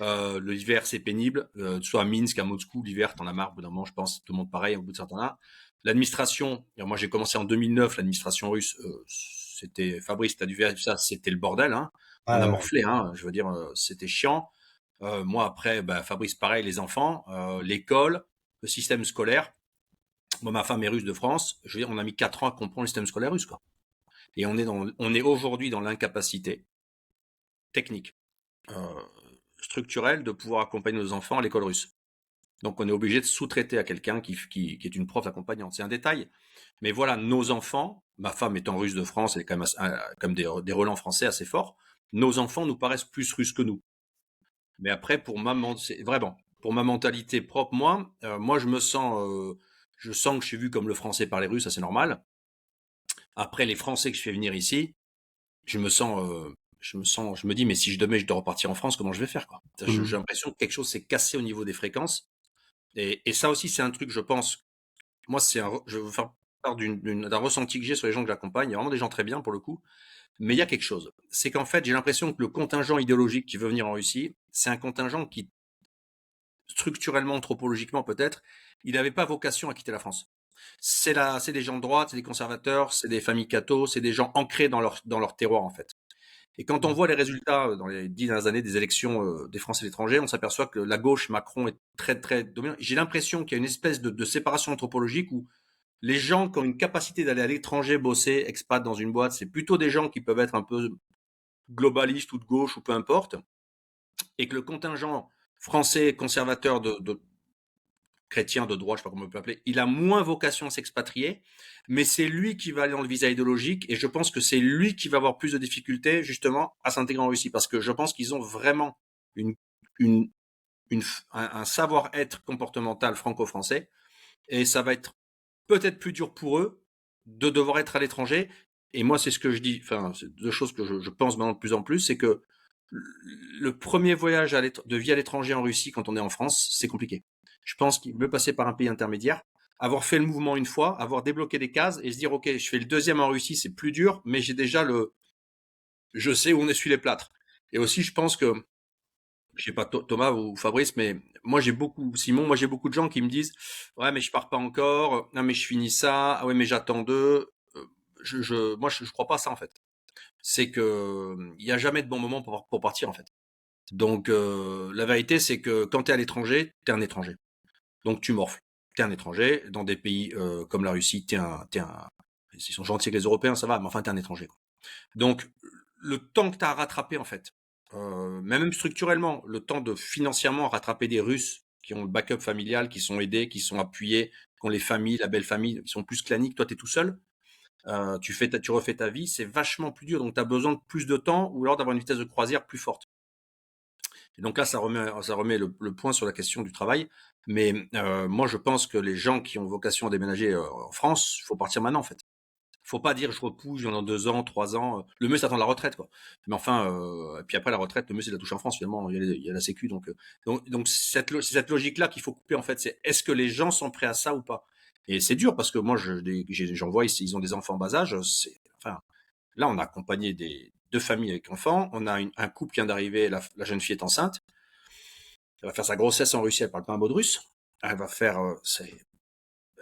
ouais. L'hiver, c'est pénible. Soit à Minsk, à Moscou, l'hiver, t'en as marre au bout d'un moment, je pense. Tout le monde pareil, au bout de certain temps. L'administration, moi j'ai commencé en 2009, l'administration russe, c'était, Fabrice, t'as dû voir ça, c'était le bordel, hein. On a Ouais. morflé, hein. Je veux dire, c'était chiant. Moi après, bah, Fabrice, pareil, les enfants, l'école, le système scolaire. Moi, ma femme est russe de France. Je veux dire, on a mis 4 ans à comprendre le système scolaire russe, quoi. Et on est aujourd'hui dans l'incapacité technique, euh, structurelle de pouvoir accompagner nos enfants à l'école russe. Donc on est obligé de sous-traiter à quelqu'un qui est une prof accompagnante. C'est un détail. Mais voilà, nos enfants, ma femme étant russe de France, elle est quand même comme des relents français assez forts, nos enfants nous paraissent plus russes que nous. Mais après, c'est vraiment, pour ma mentalité propre, moi je sens que je suis vu comme le français par les Russes, ça c'est normal. Après, les Français que je fais venir ici, je me dis, mais si demain je dois repartir en France, comment je vais faire, quoi? J'ai l'impression que quelque chose s'est cassé au niveau des fréquences. Et ça aussi, c'est un truc, je pense, moi, je veux faire part d'un ressenti que j'ai sur les gens que j'accompagne. Il y a vraiment des gens très bien pour le coup. Mais il y a quelque chose. C'est qu'en fait, j'ai l'impression que le contingent idéologique qui veut venir en Russie, c'est un contingent qui, structurellement, anthropologiquement peut-être, il n'avait pas vocation à quitter la France. C'est des gens de droite, c'est des conservateurs, c'est des familles cathos, c'est des gens ancrés dans leur terroir, en fait. Et quand on voit les résultats dans les 10 dernières années des élections des Français à l'étranger, on s'aperçoit que la gauche, Macron, est très, très dominante. J'ai l'impression qu'il y a une espèce de séparation anthropologique où les gens qui ont une capacité d'aller à l'étranger bosser, expat dans une boîte, c'est plutôt des gens qui peuvent être un peu globalistes ou de gauche ou peu importe. Et que le contingent français conservateur de chrétien de droite, je sais pas comment on peut appeler, il a moins vocation à s'expatrier, mais c'est lui qui va aller dans le visa idéologique et je pense que c'est lui qui va avoir plus de difficultés justement à s'intégrer en Russie parce que je pense qu'ils ont vraiment une, une, un savoir-être comportemental franco-français et ça va être peut-être plus dur pour eux de devoir être à l'étranger. Et moi, c'est ce que je dis, enfin, c'est deux choses que je pense maintenant de plus en plus, c'est que le premier voyage de vie à l'étranger en Russie quand on est en France, c'est compliqué. Je pense qu'il veut passer par un pays intermédiaire, avoir fait le mouvement une fois, avoir débloqué des cases et se dire, OK, je fais le deuxième en Russie, c'est plus dur, mais j'ai déjà je sais où on essuie les plâtres. Et aussi, je pense que, je sais pas Thomas ou Fabrice, mais Simon, moi j'ai beaucoup de gens qui me disent, ouais, mais je pars pas encore, non, mais je finis ça, ah ouais, mais j'attends d'eux. Moi, je crois pas à ça, en fait. C'est que, il y a jamais de bon moment pour partir, en fait. Donc, la vérité, c'est que quand tu es à l'étranger, tu es un étranger. Donc, tu morfles. Tu es un étranger. Dans des pays comme la Russie, ils sont gentils avec les Européens, ça va, mais enfin, tu es un étranger, quoi. Donc, le temps que tu as à rattraper, en fait, même structurellement, le temps de financièrement rattraper des Russes qui ont le backup familial, qui sont aidés, qui sont appuyés, qui ont les familles, la belle famille, qui sont plus claniques, toi, tu es tout seul. Tu refais ta vie, c'est vachement plus dur. Donc, tu as besoin de plus de temps ou alors d'avoir une vitesse de croisière plus forte. Et donc là, ça remet le point sur la question du travail. Mais moi, je pense que les gens qui ont vocation à déménager en France, il faut partir maintenant, en fait. Faut pas dire je repousse dans 2 ans, 3 ans. Le mieux, c'est d'attendre la retraite, quoi. Mais enfin, et puis après la retraite, le mieux, c'est de la toucher en France, finalement. Il y a la Sécu. Donc c'est cette logique-là qu'il faut couper, en fait. C'est est-ce que les gens sont prêts à ça ou pas? Et c'est dur parce que moi, j'en vois ici, ils ont des enfants en bas âge. Enfin, là, on a accompagné deux familles avec enfants. On a un couple qui vient d'arriver, la jeune fille est enceinte. Elle va faire sa grossesse en Russie, elle parle pas un mot de russe. Elle va faire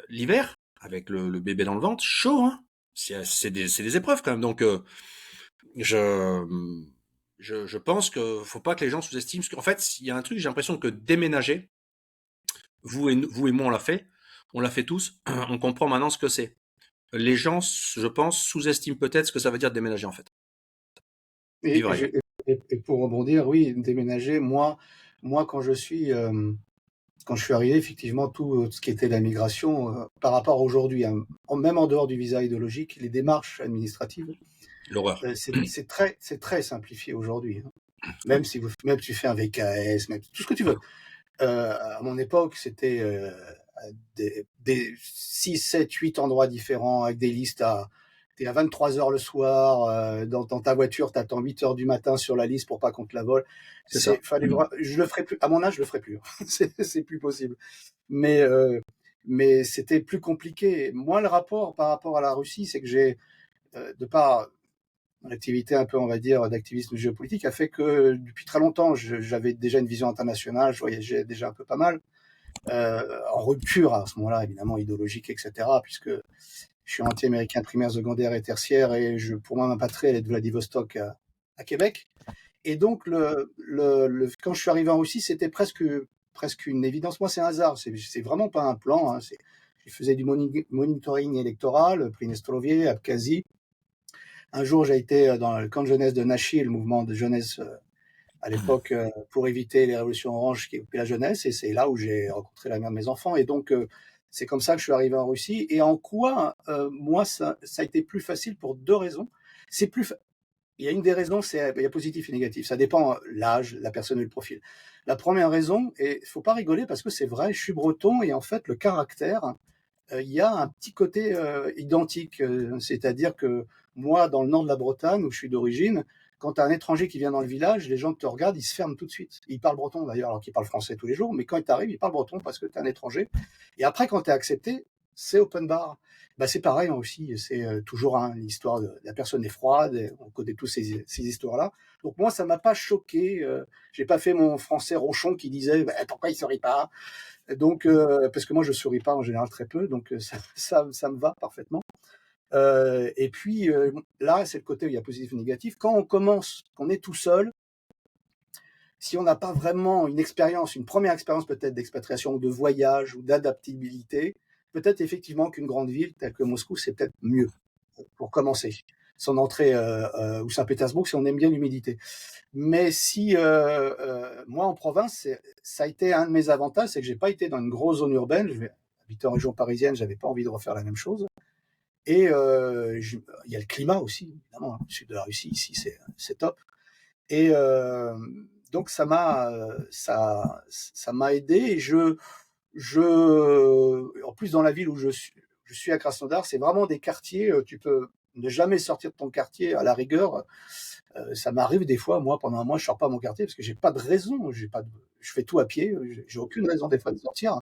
l'hiver avec le bébé dans le ventre, chaud, hein. C'est des épreuves quand même. Donc je pense que faut pas que les gens sous-estiment. Parce qu'en fait, il y a un truc, j'ai l'impression que déménager, vous et moi, on l'a fait tous. On comprend maintenant ce que c'est. Les gens, je pense, sous-estiment peut-être ce que ça veut dire déménager en fait. Et, et pour rebondir, oui, déménager, moi quand je suis arrivé, effectivement, tout ce qui était la migration, par rapport à aujourd'hui, hein, même en dehors du visa idéologique, les démarches administratives, l'horreur. C'est très simplifié aujourd'hui, hein. Même si tu fais un VKS, même tout ce que tu veux. À mon époque, c'était des 6, 7, 8 endroits différents avec des listes t'es à 23h le soir, dans ta voiture, t'attends 8h du matin sur la liste pour pas qu'on te la vole. C'est ça. Je le ferai plus. À mon âge, je le ferai plus. C'est plus possible. Mais c'était plus compliqué. Moi, le rapport par rapport à la Russie, c'est que j'ai, de par mon activité un peu, on va dire, d'activisme géopolitique, a fait que depuis très longtemps, j'avais déjà une vision internationale, je voyageais déjà un peu pas mal, en rupture à ce moment-là, évidemment, idéologique, etc., puisque je suis anti-américain primaire, secondaire et tertiaire, et pour moi, ma patrie, elle est de Vladivostok à Québec. Et donc, quand je suis arrivé en Russie, c'était presque une évidence. Moi, c'est un hasard, c'est vraiment pas un plan, hein. Je faisais du monitoring électoral, Prinestrovie, Abkhazie. Un jour, j'ai été dans le camp de jeunesse de Nachi, le mouvement de jeunesse à l'époque, pour éviter les révolutions oranges qui occupaient la jeunesse, et c'est là où j'ai rencontré la mère de mes enfants. Et donc, c'est comme ça que je suis arrivé en Russie. Et en quoi, moi, ça a été plus facile pour deux raisons. Il y a une des raisons, il y a positif et négatif. Ça dépend l'âge, la personne et le profil. La première raison, et il faut pas rigoler parce que c'est vrai, je suis breton et en fait, le caractère il y a un petit côté identique. C'est-à-dire que moi, dans le nord de la Bretagne, où je suis d'origine, quand tu as un étranger qui vient dans le village, les gens qui te regardent, ils se ferment tout de suite. Ils parlent breton d'ailleurs, alors qu'ils parlent français tous les jours, mais quand ils t'arrivent, ils parlent breton parce que tu es un étranger. Et après, quand tu es accepté, c'est open bar. Bah, c'est pareil aussi, c'est toujours l'histoire de la personne est froide, et on connaît tous ces histoires-là. Donc moi, ça m'a pas choqué. J'ai pas fait mon français rochon qui disait bah, pourquoi il sourit pas. Donc parce que moi je souris pas en général très peu, donc ça me va parfaitement. Et puis là, c'est le côté où il y a positif et négatif. Quand on commence, qu'on est tout seul, si on n'a pas vraiment une première expérience peut-être d'expatriation ou de voyage ou d'adaptabilité, peut-être effectivement qu'une grande ville telle que Moscou, c'est peut-être mieux pour commencer. Son entrée ou Saint-Pétersbourg, si on aime bien l'humidité. Mais si moi en province, ça a été un de mes avantages, c'est que j'ai pas été dans une grosse zone urbaine. Je vais habiter en région parisienne, j'avais pas envie de refaire la même chose. Et il y a le climat aussi, évidemment. Hein. Le sud de la Russie, ici, c'est top. Et donc ça m'a aidé. Et en plus dans la ville où je suis à Krasnodar, c'est vraiment des quartiers. Tu peux ne jamais sortir de ton quartier à la rigueur. Ça m'arrive des fois, moi, pendant un mois, je sors pas de mon quartier parce que j'ai pas de raison. Je fais tout à pied. J'ai aucune raison des fois de sortir.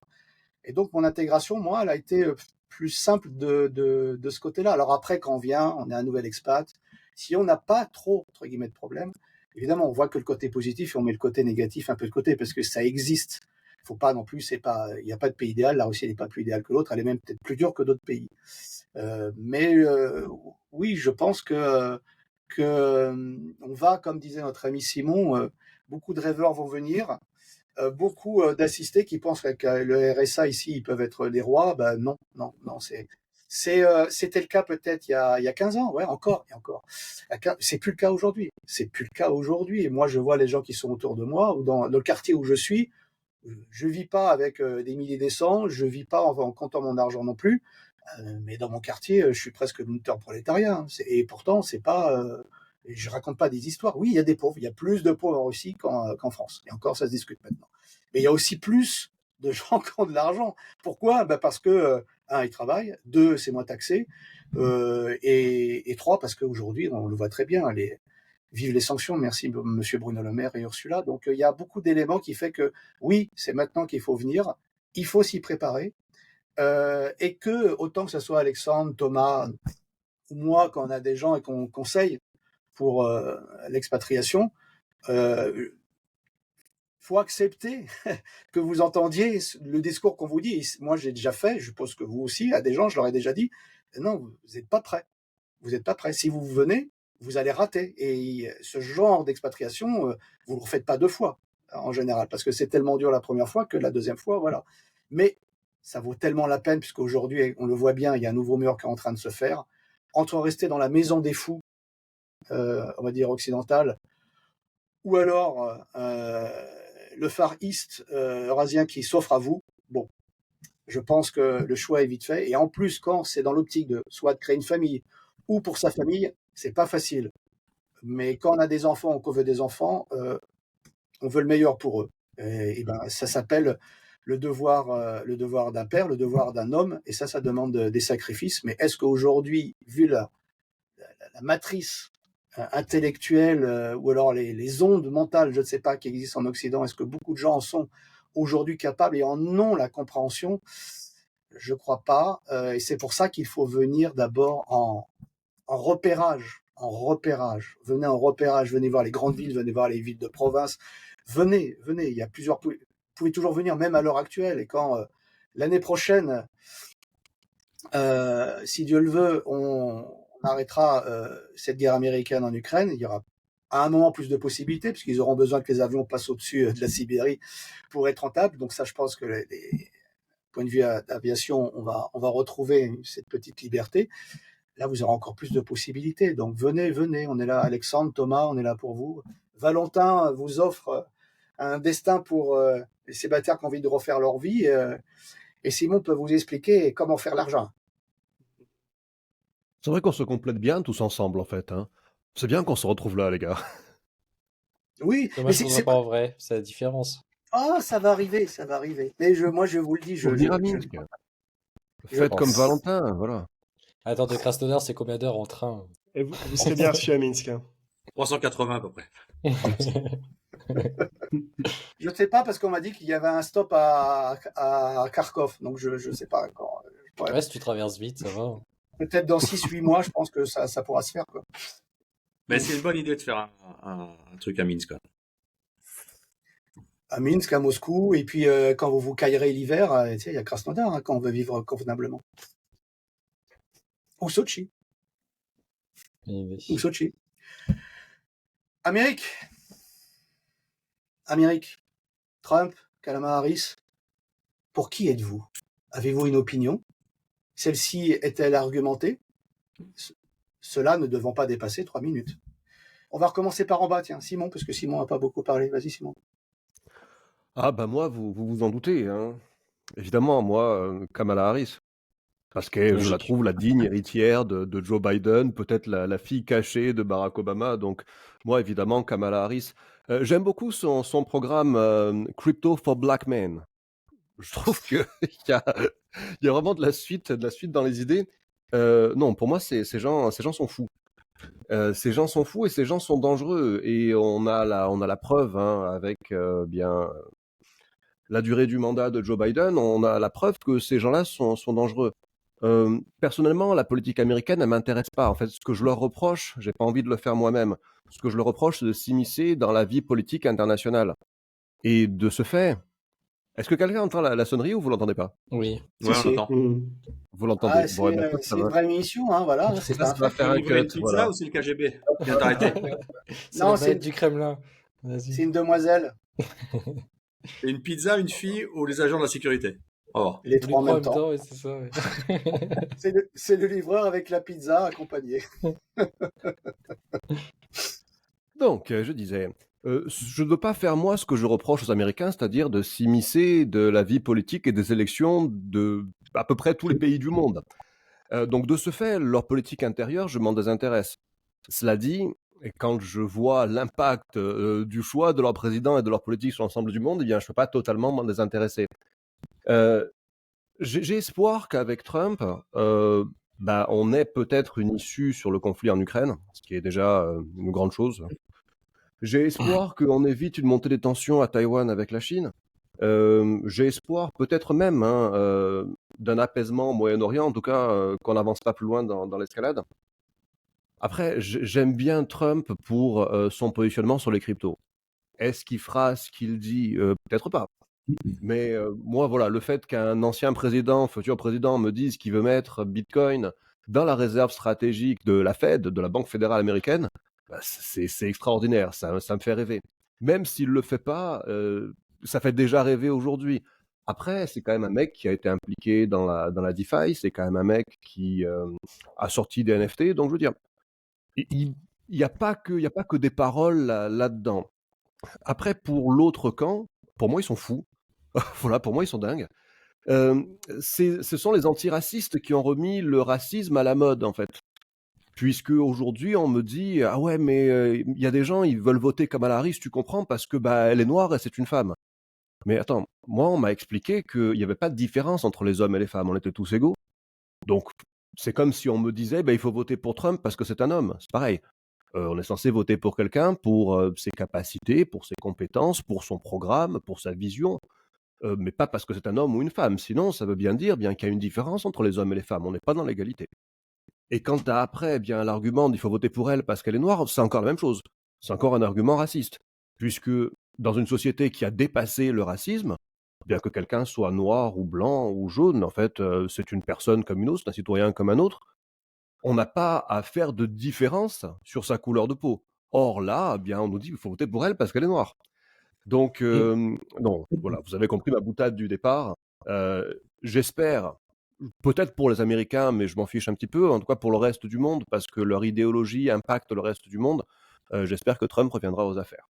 Et donc mon intégration, moi, elle a été plus simple de ce côté-là. Alors après, quand on vient, on est un nouvel expat. Si on n'a pas trop, entre guillemets, de problème, évidemment, on voit que le côté positif et on met le côté négatif un peu de côté parce que ça existe. Faut pas non plus, il n'y a pas de pays idéal. La Russie n'est pas plus idéale que l'autre. Elle est même peut-être plus dure que d'autres pays. Mais oui, je pense que on va, comme disait notre ami Simon, beaucoup de rêveurs vont venir. Beaucoup d'assistés qui pensent qu'avec le RSA ici, ils peuvent être des rois. Ben non, non, non. C'était le cas peut-être il y a 15 ans, ouais, encore, et encore. C'est plus le cas aujourd'hui. C'est plus le cas aujourd'hui. Et moi, je vois les gens qui sont autour de moi ou dans le quartier où je suis. Je vis pas avec des milliers des cents. Je vis pas en comptant mon argent non plus. Mais dans mon quartier, je suis presque looter prolétarien. Et pourtant, c'est pas. Je raconte pas des histoires. Oui, il y a des pauvres. Il y a plus de pauvres en Russie qu'en France. Et encore, ça se discute maintenant. Mais il y a aussi plus de gens qui ont de l'argent. Pourquoi ben parce que, un, ils travaillent. Deux, c'est moins taxé. Et trois, parce qu'aujourd'hui, on le voit très bien, vive les sanctions. Merci, monsieur Bruno Le Maire et Ursula. Donc, il y a beaucoup d'éléments qui fait que, oui, c'est maintenant qu'il faut venir. Il faut s'y préparer. Et que, autant que ce soit Alexandre, Thomas ou moi, quand on a des gens et qu'on conseille pour l'expatriation, faut accepter que vous entendiez le discours qu'on vous dit. Et moi, j'ai déjà fait, je suppose que vous aussi, à des gens, je leur ai déjà dit, non, vous n'êtes pas prêts. Vous n'êtes pas prêts. Si vous venez, vous allez rater. Et ce genre d'expatriation, vous ne le refaites pas deux fois, en général, parce que c'est tellement dur la première fois que la deuxième fois, voilà. Mais ça vaut tellement la peine, puisqu'aujourd'hui, on le voit bien, il y a un nouveau mur qui est en train de se faire. Entre rester dans la maison des fous, on va dire occidentale, ou alors le Far East eurasien qui s'offre à vous, bon, je pense que le choix est vite fait. Et en plus, quand c'est dans l'optique de soit de créer une famille ou pour sa famille, c'est pas facile. Mais quand on a des enfants ou qu'on veut des enfants, on veut le meilleur pour eux. Et ben, ça s'appelle le devoir d'un père, le devoir d'un homme, et ça demande des sacrifices. Mais est-ce qu'aujourd'hui, vu la matrice intellectuelle ou alors les ondes mentales, je ne sais pas, qui existent en Occident, est-ce que beaucoup de gens en sont aujourd'hui capables et en ont la compréhension? Je ne crois pas. Et c'est pour ça qu'il faut venir d'abord en repérage. En repérage. Venez en repérage, venez voir les grandes villes, venez voir les villes de province. Venez. Il y a plusieurs. Vous pouvez toujours venir, même à l'heure actuelle. Et quand l'année prochaine, si Dieu le veut, on arrêtera cette guerre américaine en Ukraine, il y aura à un moment plus de possibilités, puisqu'ils auront besoin que les avions passent au-dessus de la Sibérie pour être rentables. Donc ça, je pense que les points de vue d'aviation, on va retrouver cette petite liberté. Là, vous aurez encore plus de possibilités. Donc venez, on est là. Alexandre, Thomas, on est là pour vous. Valentin vous offre un destin pour les célibataires qui ont envie de refaire leur vie. Et Simon peut vous expliquer comment faire l'argent. C'est vrai qu'on se complète bien tous ensemble, en fait. Hein. C'est bien qu'on se retrouve là, les gars. Oui, mais Dommage qu'on soit pas en vrai, c'est la différence. Ah, ça va arriver. Mais moi, je vous le dis, Faut venir à Minsk. Je Faites comme pense. Valentin, voilà. Attends, de Krasnodar, c'est combien d'heures en train? Et vous serez bien reçu à Minsk, hein. 380 à peu près. Je ne sais pas parce qu'on m'a dit qu'il y avait un stop à Kharkov, donc je ne sais pas encore. Ouais, si tu traverses vite, ça va. Peut-être dans 6-8 mois, je pense que ça pourra se faire, quoi. Mais c'est une bonne idée de faire un truc à Minsk, quoi. À Minsk, à Moscou, et puis quand vous vous caillerez l'hiver, tu sais, il y a Krasnodar, hein, quand on veut vivre convenablement. Ou Sochi. Ou Sochi. Amérique. Trump, Kamala Harris. Pour qui êtes-vous? Avez-vous une opinion? Celle-ci est-elle argumentée? Cela ne devant pas dépasser 3 minutes. On va recommencer par en bas, tiens, Simon, parce que Simon n'a pas beaucoup parlé. Vas-y, Simon. Ah bah moi, vous en doutez, hein. Évidemment, moi, Kamala Harris. Parce que je la Logique. trouve la digne héritière de Joe Biden, peut-être la fille cachée de Barack Obama. Donc, moi, évidemment, Kamala Harris. J'aime beaucoup son programme Crypto for Black Men. Je trouve qu'il y a, il y a vraiment de la suite dans les idées. Non, pour moi, ces gens sont fous. Ces gens sont fous et ces gens sont dangereux. Et on a la preuve hein, avec bien la durée du mandat de Joe Biden. On a la preuve que ces gens-là sont dangereux. Personnellement, la politique américaine, elle m'intéresse pas. En fait, ce que je leur reproche, j'ai pas envie de le faire moi-même. Ce que je leur reproche, c'est de s'immiscer dans la vie politique internationale. Et de ce fait, est-ce que quelqu'un entend la sonnerie ou vous l'entendez pas? Oui. Si, Ouais, on si. entend. Vous l'entendez? Ah, Bon, eh ben, écoute, c'est une vraie émission, hein, voilà, c'est ça un va fait. faire Tu un livrer une cut, pizza voilà. ou c'est le KGB qui vient t'arrêter? C'est Non, la c'est bête du Kremlin. Vas-y. une demoiselle. C'est une pizza, une fille ou les agents de la sécurité? Au revoir. Les Les trois en trois en même même temps. temps, ouais, c'est ça. Ouais. C'est le livreur avec la pizza accompagnée. Donc, je disais, je ne veux pas faire moi ce que je reproche aux Américains, c'est-à-dire de s'immiscer de la vie politique et des élections de à peu près tous les pays du monde. Donc, de ce fait, leur politique intérieure, je m'en désintéresse. Cela dit, et quand je vois l'impact du choix de leur président et de leur politique sur l'ensemble du monde, eh bien, je ne peux pas totalement m'en désintéresser. Euh, j'ai espoir qu'avec Trump, bah, on ait peut-être une issue sur le conflit en Ukraine, ce qui est déjà une grande chose. J'ai espoir qu'on évite une montée des tensions à Taïwan avec la Chine. J'ai espoir peut-être même hein, d'un apaisement au Moyen-Orient, en tout cas qu'on n'avance pas plus loin dans l'escalade. Après, j'aime bien Trump pour son positionnement sur les cryptos. Est-ce qu'il fera ce qu'il dit? Peut-être pas. Mais moi, voilà, le fait qu'un ancien président, futur président, me dise qu'il veut mettre Bitcoin dans la réserve stratégique de la Fed, de la Banque fédérale américaine, bah, c'est extraordinaire, ça me fait rêver. Même s'il ne le fait pas, ça fait déjà rêver aujourd'hui. Après, c'est quand même un mec qui a été impliqué dans la DeFi, c'est quand même un mec qui a sorti des NFT, donc je veux dire, il n'y a pas que des paroles là-dedans. Après, pour l'autre camp, pour moi, ils sont fous. Voilà, pour moi, ils sont dingues. Ce sont les antiracistes qui ont remis le racisme à la mode, en fait. Puisque aujourd'hui, on me dit ah ouais, mais il y a des gens, ils veulent voter Kamala Harris, tu comprends, parce que bah elle est noire et c'est une femme. Mais attends, moi, on m'a expliqué qu'il n'y avait pas de différence entre les hommes et les femmes, on était tous égaux. Donc, c'est comme si on me disait bah, il faut voter pour Trump parce que c'est un homme. C'est pareil. On est censé voter pour quelqu'un pour ses capacités, pour ses compétences, pour son programme, pour sa vision. Mais pas parce que c'est un homme ou une femme. Sinon, ça veut bien dire bien qu'il y a une différence entre les hommes et les femmes. On n'est pas dans l'égalité. Et quand tu as après bien l'argument il faut voter pour elle parce qu'elle est noire, c'est encore la même chose. C'est encore un argument raciste. Puisque dans une société qui a dépassé le racisme, bien que quelqu'un soit noir ou blanc ou jaune, en fait, c'est une personne comme une autre, c'est un citoyen comme un autre. On n'a pas à faire de différence sur sa couleur de peau. Or là, eh bien, on nous dit qu'il faut voter pour elle parce qu'elle est noire. Donc, non, voilà, vous avez compris ma boutade du départ. J'espère, peut-être pour les Américains, mais je m'en fiche un petit peu, en tout cas pour le reste du monde, parce que leur idéologie impacte le reste du monde, j'espère que Trump reviendra aux affaires.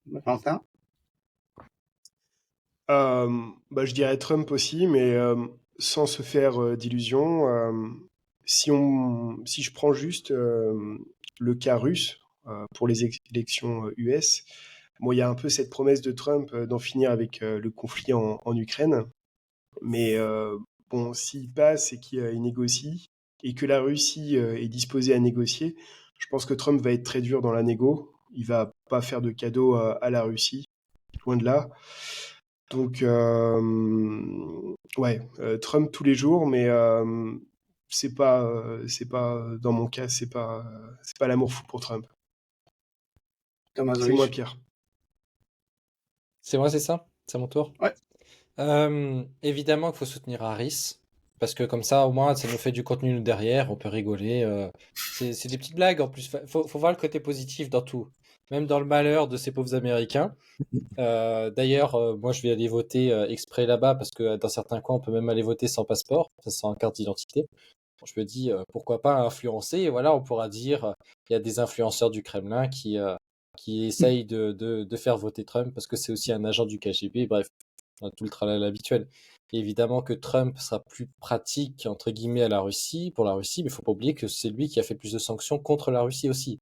Valentin? Bah, je dirais Trump aussi, mais sans se faire d'illusions. Si je prends juste le cas russe pour les élections US, Bon, il y a un peu cette promesse de Trump d'en finir avec le conflit en Ukraine. Mais bon, s'il passe et qu'il négocie, et que la Russie est disposée à négocier, je pense que Trump va être très dur dans la négo. Il va pas faire de cadeau à la Russie, loin de là. Donc, ouais, Trump tous les jours, mais c'est pas, dans mon cas, c'est pas l'amour fou pour Trump. Thomas C'est moins Zolich. pire. C'est moi, c'est ça? C'est à mon tour? Ouais. Évidemment qu'il faut soutenir Harris, parce que comme ça, au moins, ça nous fait du contenu nous, derrière, on peut rigoler. C'est des petites blagues en plus. Faut voir le côté positif dans tout, même dans le malheur de ces pauvres Américains. D'ailleurs, moi, je vais aller voter exprès là-bas, parce que dans certains coins, on peut même aller voter sans passeport, enfin, sans carte d'identité. Je me dis, pourquoi pas influencer, et voilà, on pourra dire, il y a des influenceurs du Kremlin qui essayent de faire voter Trump, parce que c'est aussi un agent du KGB, bref, on a tout le tralala habituel. Et évidemment que Trump sera plus pratique, entre guillemets, pour la Russie, mais il faut pas oublier que c'est lui qui a fait plus de sanctions contre la Russie aussi.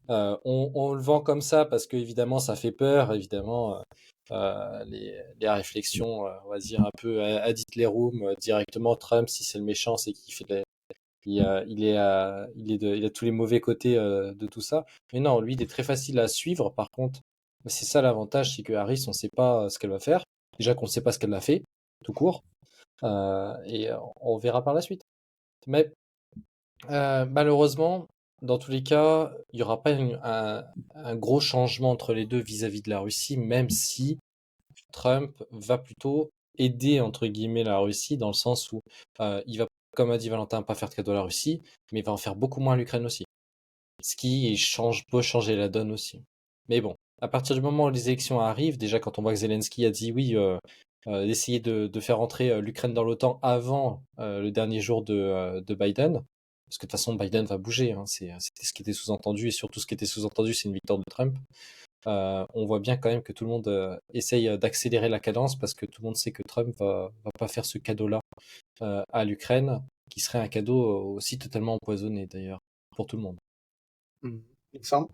On le vend comme ça parce que évidemment ça fait peur, évidemment les réflexions, on va dire un peu ad Hitlerum, directement Trump, si c'est le méchant, c'est qu'il fait il a tous les mauvais côtés de tout ça. Mais non, lui, il est très facile à suivre. Par contre, c'est ça l'avantage, c'est que Harris, on sait pas ce qu'elle va faire. Déjà qu'on ne sait pas ce qu'elle a fait, tout court, et on verra par la suite. Mais malheureusement, dans tous les cas, il n'y aura pas un gros changement entre les deux vis-à-vis de la Russie, même si Trump va plutôt aider, entre guillemets, la Russie, dans le sens où il va, comme a dit Valentin, pas faire de cadeau à la Russie, mais il va en faire beaucoup moins à l'Ukraine aussi. Ce qui peut changer la donne aussi. Mais bon, à partir du moment où les élections arrivent, déjà quand on voit que Zelensky a dit oui, d'essayer de faire entrer l'Ukraine dans l'OTAN avant le dernier jour de Biden, parce que de toute façon Biden va bouger, hein, c'était ce qui était sous-entendu, et surtout ce qui était sous-entendu, c'est une victoire de Trump. On voit bien quand même que tout le monde essaye d'accélérer la cadence, parce que tout le monde sait que Trump va pas faire ce cadeau-là à l'Ukraine, qui serait un cadeau aussi totalement empoisonné d'ailleurs, pour tout le monde. Alexandre.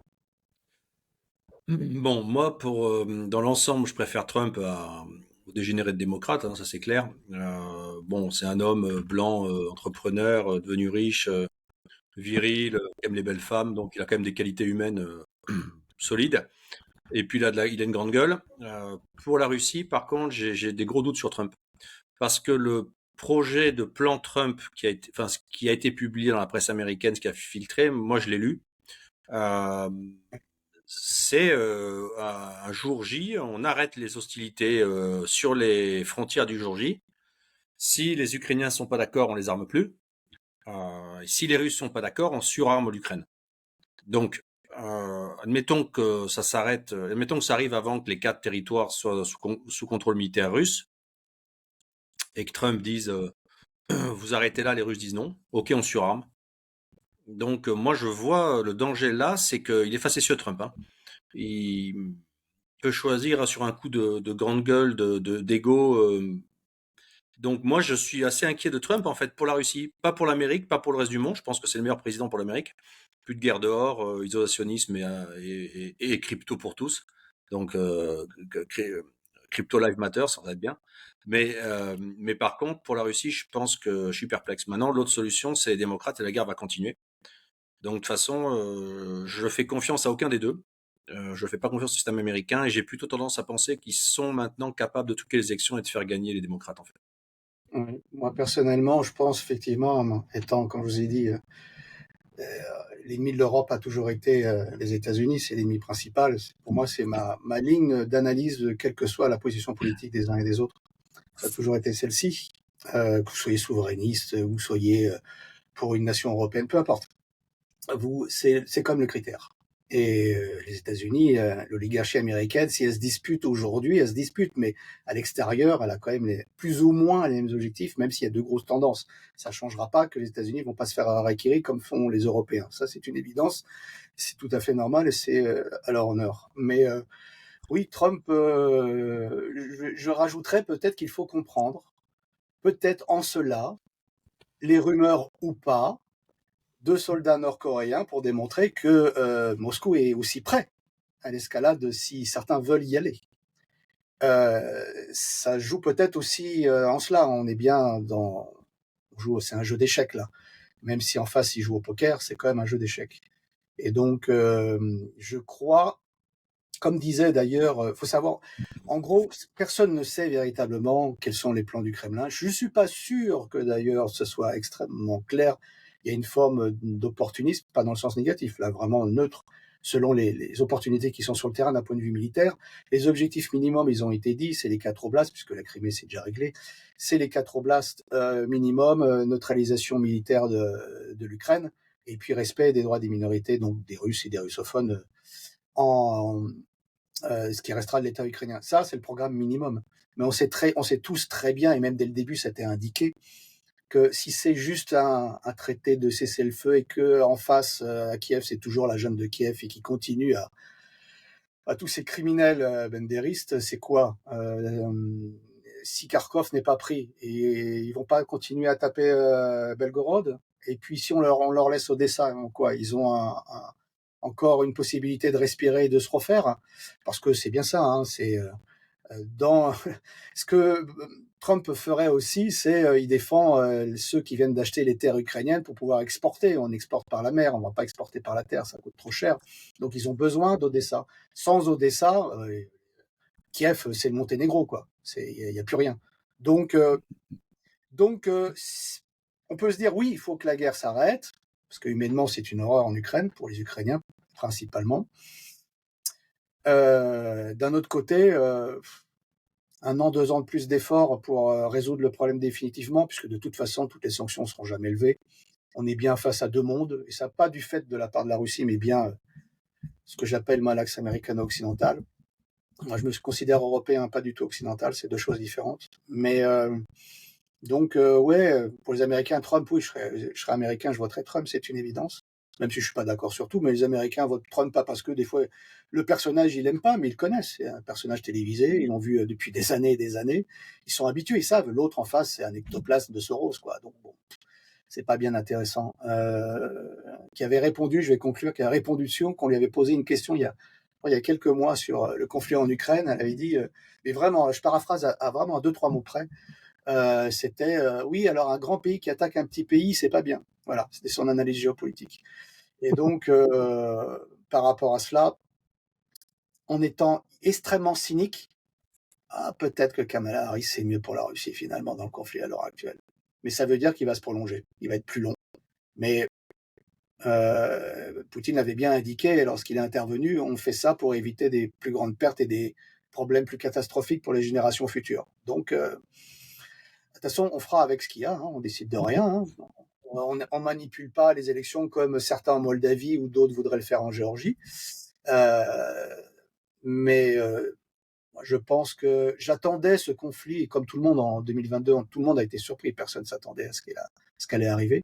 Bon, moi, dans l'ensemble, je préfère Trump au dégénéré de démocrate, hein, ça c'est clair. Bon, c'est un homme blanc, entrepreneur, devenu riche, viril, qui aime les belles femmes, donc il a quand même des qualités humaines solides. Et puis il a une grande gueule. Pour la Russie, par contre, j'ai des gros doutes sur Trump. Parce que le projet de plan Trump ce qui a été publié dans la presse américaine, ce qui a filtré, moi je l'ai lu. C'est un jour J, on arrête les hostilités sur les frontières du jour J. Si les Ukrainiens sont pas d'accord, on les arme plus. Et si les Russes sont pas d'accord, on surarme l'Ukraine. Donc, admettons que ça s'arrête, admettons que ça arrive avant que les 4 territoires soient sous contrôle militaire russe, et que Trump dise vous arrêtez là, les Russes disent non, ok, on surarme. Donc, moi, je vois le danger là, c'est qu'il est facétieux Trump. Hein. Il peut choisir sur un coup de grande gueule, d'ego. Donc moi, je suis assez inquiet de Trump, en fait, pour la Russie. Pas pour l'Amérique, pas pour le reste du monde. Je pense que c'est le meilleur président pour l'Amérique. Plus de guerre dehors, isolationnisme et crypto pour tous. Donc, Crypto Life Matter, ça va être bien. Mais par contre, pour la Russie, je pense que je suis perplexe. Maintenant, l'autre solution, c'est les démocrates, et la guerre va continuer. Donc, de toute façon, je fais confiance à aucun des deux. Je ne fais pas confiance au système américain, et j'ai plutôt tendance à penser qu'ils sont maintenant capables de truquer les élections et de faire gagner les démocrates, en fait. Oui. Moi, personnellement, je pense effectivement, étant, comme je vous ai dit, l'ennemi de l'Europe a toujours été les États-Unis, c'est l'ennemi principal. Pour moi, c'est ma ligne d'analyse, quelle que soit la position politique des uns et des autres. Ça a toujours été celle-ci. Que vous soyez souverainiste, que vous soyez pour une nation européenne, peu importe. C'est comme le critère. Et les États-Unis, l'oligarchie américaine, si elle se dispute aujourd'hui, elle se dispute, mais à l'extérieur, elle a quand même plus ou moins les mêmes objectifs, même s'il y a deux grosses tendances. Ça ne changera pas que les États-Unis vont pas se faire harakiri comme font les Européens. Ça, c'est une évidence. C'est tout à fait normal et c'est à leur honneur. Mais oui, Trump, je rajouterais peut-être qu'il faut comprendre, peut-être en cela, les rumeurs ou pas, de soldats nord-coréens pour démontrer que Moscou est aussi prêt à l'escalade si certains veulent y aller. Ça joue peut-être aussi en cela. On est bien dans... C'est un jeu d'échecs là. Même si en face il joue au poker, c'est quand même un jeu d'échecs. Et donc, je crois, comme disait d'ailleurs, faut savoir, en gros, personne ne sait véritablement quels sont les plans du Kremlin. Je ne suis pas sûr que d'ailleurs ce soit extrêmement clair. Il y a une forme d'opportunisme, pas dans le sens négatif, là vraiment neutre, selon les opportunités qui sont sur le terrain d'un point de vue militaire. Les objectifs minimums, ils ont été dit, c'est les 4 oblasts, puisque la Crimée c'est déjà réglé. C'est les 4 oblasts minimum, neutralisation militaire de l'Ukraine, et puis respect des droits des minorités, donc des Russes et des russophones, en ce qui restera de l'État ukrainien. Ça, c'est le programme minimum. Mais on sait tous très bien, et même dès le début, ça a été indiqué, que si c'est juste un traité de cessez-le-feu et que en face, à Kiev, c'est toujours la junte de Kiev et qui continue à tous ces criminels bendéristes, c'est quoi si Kharkov n'est pas pris et ils vont pas continuer à taper Belgorod, et puis si on leur laisse Odessa, quoi, ils ont encore une possibilité de respirer et de se refaire, parce que c'est bien ça, hein, c'est dans ce que Trump ferait aussi, c'est il défend ceux qui viennent d'acheter les terres ukrainiennes pour pouvoir exporter. On exporte par la mer, on ne va pas exporter par la terre, ça coûte trop cher. Donc ils ont besoin d'Odessa. Sans Odessa, Kiev, c'est le Monténégro, quoi. Il n'y a plus rien. Donc, on peut se dire, oui, il faut que la guerre s'arrête, parce que humainement, c'est une horreur en Ukraine, pour les Ukrainiens, principalement. D'un autre côté, 1 an, 2 ans de plus d'efforts pour résoudre le problème définitivement, puisque de toute façon, toutes les sanctions ne seront jamais levées. On est bien face à 2 mondes, et ça pas du fait de la part de la Russie, mais bien ce que j'appelle moi l'axe américano-occidental. Moi, je me considère européen, pas du tout occidental, c'est 2 choses différentes. Mais donc, ouais, pour les Américains, Trump, oui, je serais américain, je voterais Trump, c'est une évidence. Même si je suis pas d'accord sur tout, mais les Américains votent Trump pas parce que des fois, le personnage, ils l'aiment pas, mais ils le connaissent. C'est un personnage télévisé, ils l'ont vu depuis des années et des années. Ils sont habitués, ils savent. L'autre en face, c'est un ectoplasme de Soros, quoi. Donc, bon, c'est pas bien intéressant. Qui avait répondu, je vais conclure, qui a répondu dessus, qu'on lui avait posé une question il y a quelques mois sur le conflit en Ukraine. Elle avait dit, mais vraiment, je paraphrase à vraiment à 2-3 mots près, c'était oui, alors un grand pays qui attaque un petit pays, c'est pas bien. Voilà, c'était son analyse géopolitique. Et donc, par rapport à cela, en étant extrêmement cynique, peut-être que Kamala Harris, c'est mieux pour la Russie finalement dans le conflit à l'heure actuelle. Mais ça veut dire qu'il va se prolonger, il va être plus long. Mais Poutine avait bien indiqué lorsqu'il est intervenu, on fait ça pour éviter des plus grandes pertes et des problèmes plus catastrophiques pour les générations futures. Donc, de toute façon, on fera avec ce qu'il y a, hein, on décide de rien. Hein. On ne manipule pas les élections comme certains en Moldavie ou d'autres voudraient le faire en Géorgie. Mais je pense que j'attendais ce conflit, et comme tout le monde en 2022, tout le monde a été surpris, personne ne s'attendait à ce qu'elle allait arriver.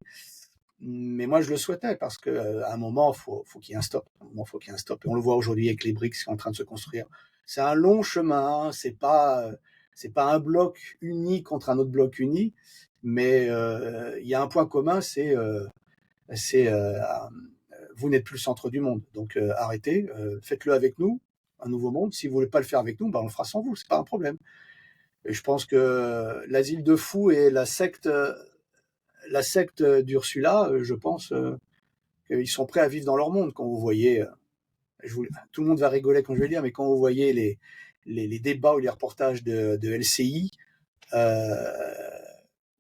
Mais moi, je le souhaitais parce qu'à un moment, faut qu'il y ait un stop. Et on le voit aujourd'hui avec les BRICS qui sont en train de se construire. C'est un long chemin, c'est pas un bloc uni contre un autre bloc uni, mais il y a un point commun, c'est vous n'êtes plus le centre du monde. Donc arrêtez, faites-le avec nous, un nouveau monde. Si vous voulez pas le faire avec nous, on le fera sans vous, c'est pas un problème. Et je pense que l'asile de fous et la secte d'Ursula, je pense qu'ils sont prêts à vivre dans leur monde. Quand vous voyez, tout le monde va rigoler quand je vais le dire, mais quand vous voyez les débats ou les reportages de LCI,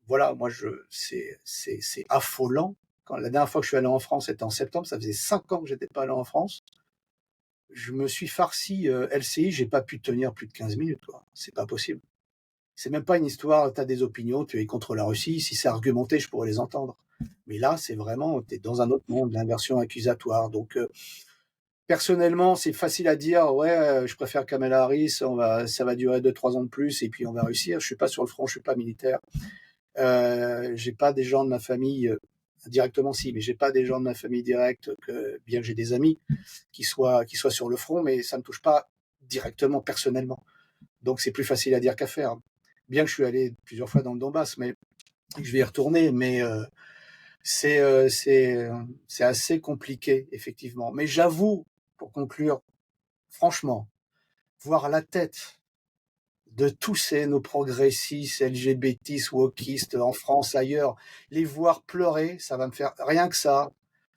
voilà, moi, c'est affolant. La dernière fois que je suis allé en France, c'était en septembre, ça faisait 5 ans que j'étais pas allé en France. Je me suis farci LCI, j'ai pas pu tenir plus de 15 minutes, quoi. C'est pas possible. C'est même pas une histoire, tu as des opinions, tu es contre la Russie, si c'est argumenté, je pourrais les entendre. Mais là, c'est vraiment, tu es dans un autre monde, l'inversion accusatoire. Donc, personnellement, c'est facile à dire, ouais, je préfère Kamala Harris, ça va durer 2-3 ans de plus et puis on va réussir. Je suis pas sur le front, je suis pas militaire. J'ai pas des gens de ma famille, directement si, mais j'ai pas des gens de ma famille directe, bien que j'ai des amis qui soient sur le front, mais ça me touche pas directement, personnellement. Donc, c'est plus facile à dire qu'à faire. Bien que je suis allé plusieurs fois dans le Donbass, mais je vais y retourner, mais c'est assez compliqué, effectivement. Mais j'avoue, pour conclure, franchement, voir la tête de tous nos progressistes, LGBTistes, wokistes en France, ailleurs, les voir pleurer, ça va me faire, rien que ça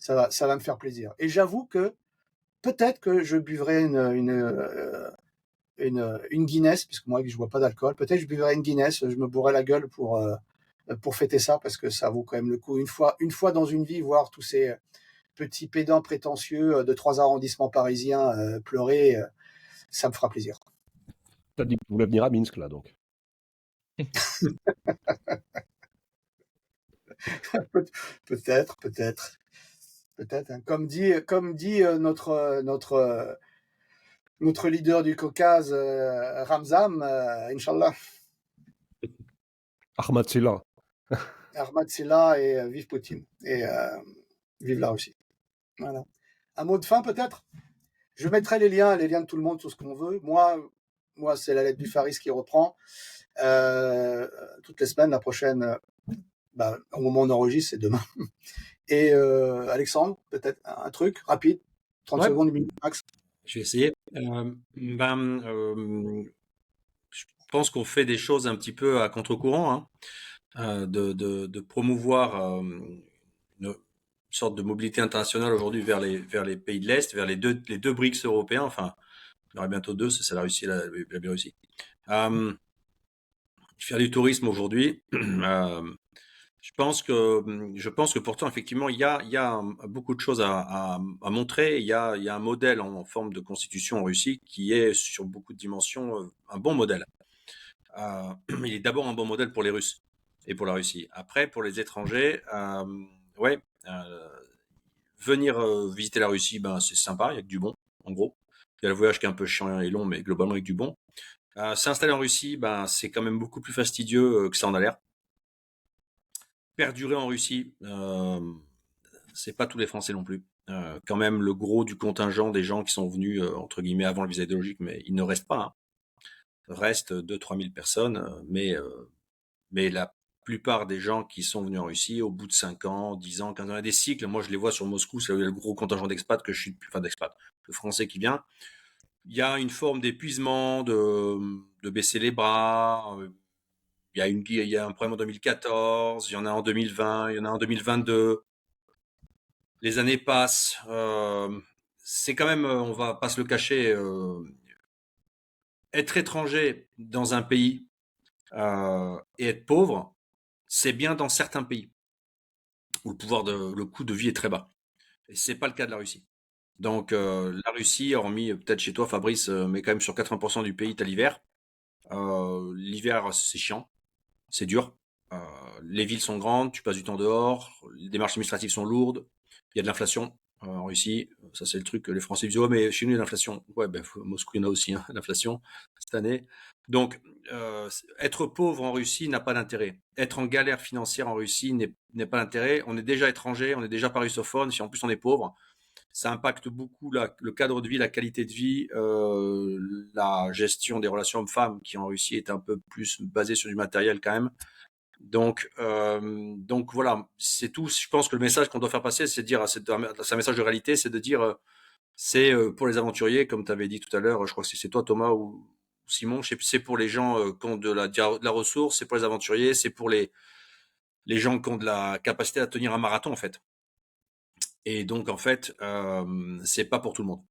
va me faire plaisir. Et j'avoue que peut-être que je buvrai une Guinness, puisque moi, je bois pas d'alcool. Peut-être que je buvrai une Guinness, je me bourrai la gueule pour fêter ça, parce que ça vaut quand même le coup. Une fois dans une vie, voir tous ces petits pédants prétentieux de 3 arrondissements parisiens pleurer, ça me fera plaisir. T'as dit que tu voulais venir à Minsk, là, donc. Peut-être, peut-être, peut-être. Hein. Comme dit notre leader du Caucase, Ramzan, Inch'Allah. Ahmad Silla. Ahmad Silla et vive Poutine. Et vive la Russie. Voilà. Un mot de fin peut-être. Je mettrai les liens de tout le monde, tout ce qu'on veut. Moi c'est la lettre du Faris qui reprend. Toutes les semaines, la prochaine, au moment où on enregistre, c'est demain. Et Alexandre, peut-être un truc rapide, 30 Ouais. secondes, une minute max. Je vais essayer. Je pense qu'on fait des choses un petit peu à contre-courant, hein, de promouvoir une sorte de mobilité internationale aujourd'hui vers les pays de l'Est, vers les deux BRICS européens. Enfin, il y aura bientôt deux, c'est la Russie et la Biélorussie. Faire du tourisme aujourd'hui, je pense que pourtant, effectivement, il y a beaucoup de choses à montrer. Il y a un modèle en forme de constitution en Russie qui est, sur beaucoup de dimensions, un bon modèle. Il est d'abord un bon modèle pour les Russes et pour la Russie. Après, pour les étrangers, venir visiter la Russie, c'est sympa, il y a que du bon, en gros. Il y a le voyage qui est un peu chiant et long, mais globalement, avec du bon. S'installer en Russie, c'est quand même beaucoup plus fastidieux que ça en a l'air. Perdurer en Russie, c'est pas tous les Français non plus. Quand même, le gros du contingent des gens qui sont venus, entre guillemets, avant le visa idéologique, mais ils ne restent pas. Hein. Reste 2-3 000 personnes, mais la plupart des gens qui sont venus en Russie, au bout de 5 ans, 10 ans, 15 ans, il y a des cycles. Moi, je les vois sur Moscou, c'est le gros contingent d'expats que je suis, enfin d'expats, de Français qui vient. Il y a une forme d'épuisement, de baisser les bras. Il y a un problème en 2014, il y en a en 2020, il y en a en 2022. Les années passent. C'est quand même, on va pas se le cacher, être étranger dans un pays et être pauvre, c'est bien dans certains pays où le coût de vie est très bas. Et c'est pas le cas de la Russie. Donc la Russie, hormis peut-être chez toi, Fabrice, mais quand même sur 80% du pays, t'as l'hiver. L'hiver, c'est chiant, c'est dur. Les villes sont grandes, tu passes du temps dehors, les démarches administratives sont lourdes, il y a de l'inflation en Russie. Ça, c'est le truc que les Français disent, ouais, mais chez nous, il y a de l'inflation. Ouais, Moscou, il y en a aussi, hein, l'inflation cette année. Donc, être pauvre en Russie n'a pas d'intérêt. Être en galère financière en Russie n'est pas d'intérêt. On est déjà étranger, on n'est déjà pas russophone. Si en plus on est pauvre, ça impacte beaucoup le cadre de vie, la qualité de vie, la gestion des relations hommes-femmes, qui en Russie est un peu plus basée sur du matériel quand même. Donc voilà, c'est tout. Je pense que le message qu'on doit faire passer, c'est de dire, c'est un message de réalité, c'est de dire, c'est pour les aventuriers, comme tu avais dit tout à l'heure, je crois que c'est toi Thomas ou Simon, c'est pour les gens qui ont de la ressource, c'est pour les aventuriers, c'est pour les gens qui ont de la capacité à tenir un marathon en fait. Et donc en fait, c'est pas pour tout le monde.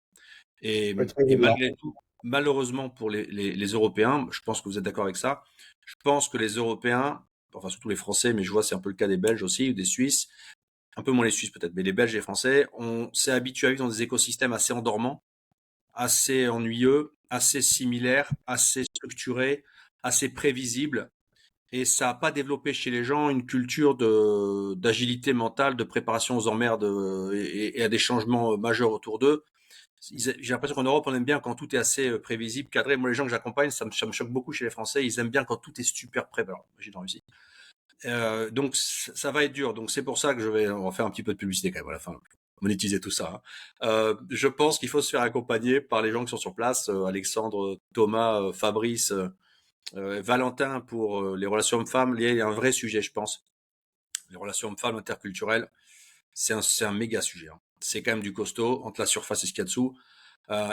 Et malgré tout, malheureusement pour les Européens, je pense que vous êtes d'accord avec ça, je pense que les Européens, enfin surtout les Français, mais je vois c'est un peu le cas des Belges aussi, ou des Suisses, un peu moins les Suisses peut-être, mais les Belges et les Français, on s'est habitué à vivre dans des écosystèmes assez endormants, assez ennuyeux, assez similaires, assez structurés, assez prévisibles, et ça n'a pas développé chez les gens une culture d'agilité mentale, de préparation aux emmerdes et à des changements majeurs autour d'eux. J'ai l'impression qu'en Europe, on aime bien quand tout est assez prévisible, cadré. Moi, les gens que j'accompagne, ça me choque beaucoup chez les Français. Ils aiment bien quand tout est super prêt. Alors, j'ai dans Russie. Donc, ça va être dur. Donc, c'est pour ça que on va faire un petit peu de publicité quand même à la fin. Monétiser tout ça. Hein. Je pense qu'il faut se faire accompagner par les gens qui sont sur place. Alexandre, Thomas, Fabrice, Valentin pour les relations hommes-femmes. Il y a un vrai sujet, je pense. Les relations hommes-femmes interculturelles, c'est un méga sujet. Hein. C'est quand même du costaud entre la surface et ce qu'il y a dessous.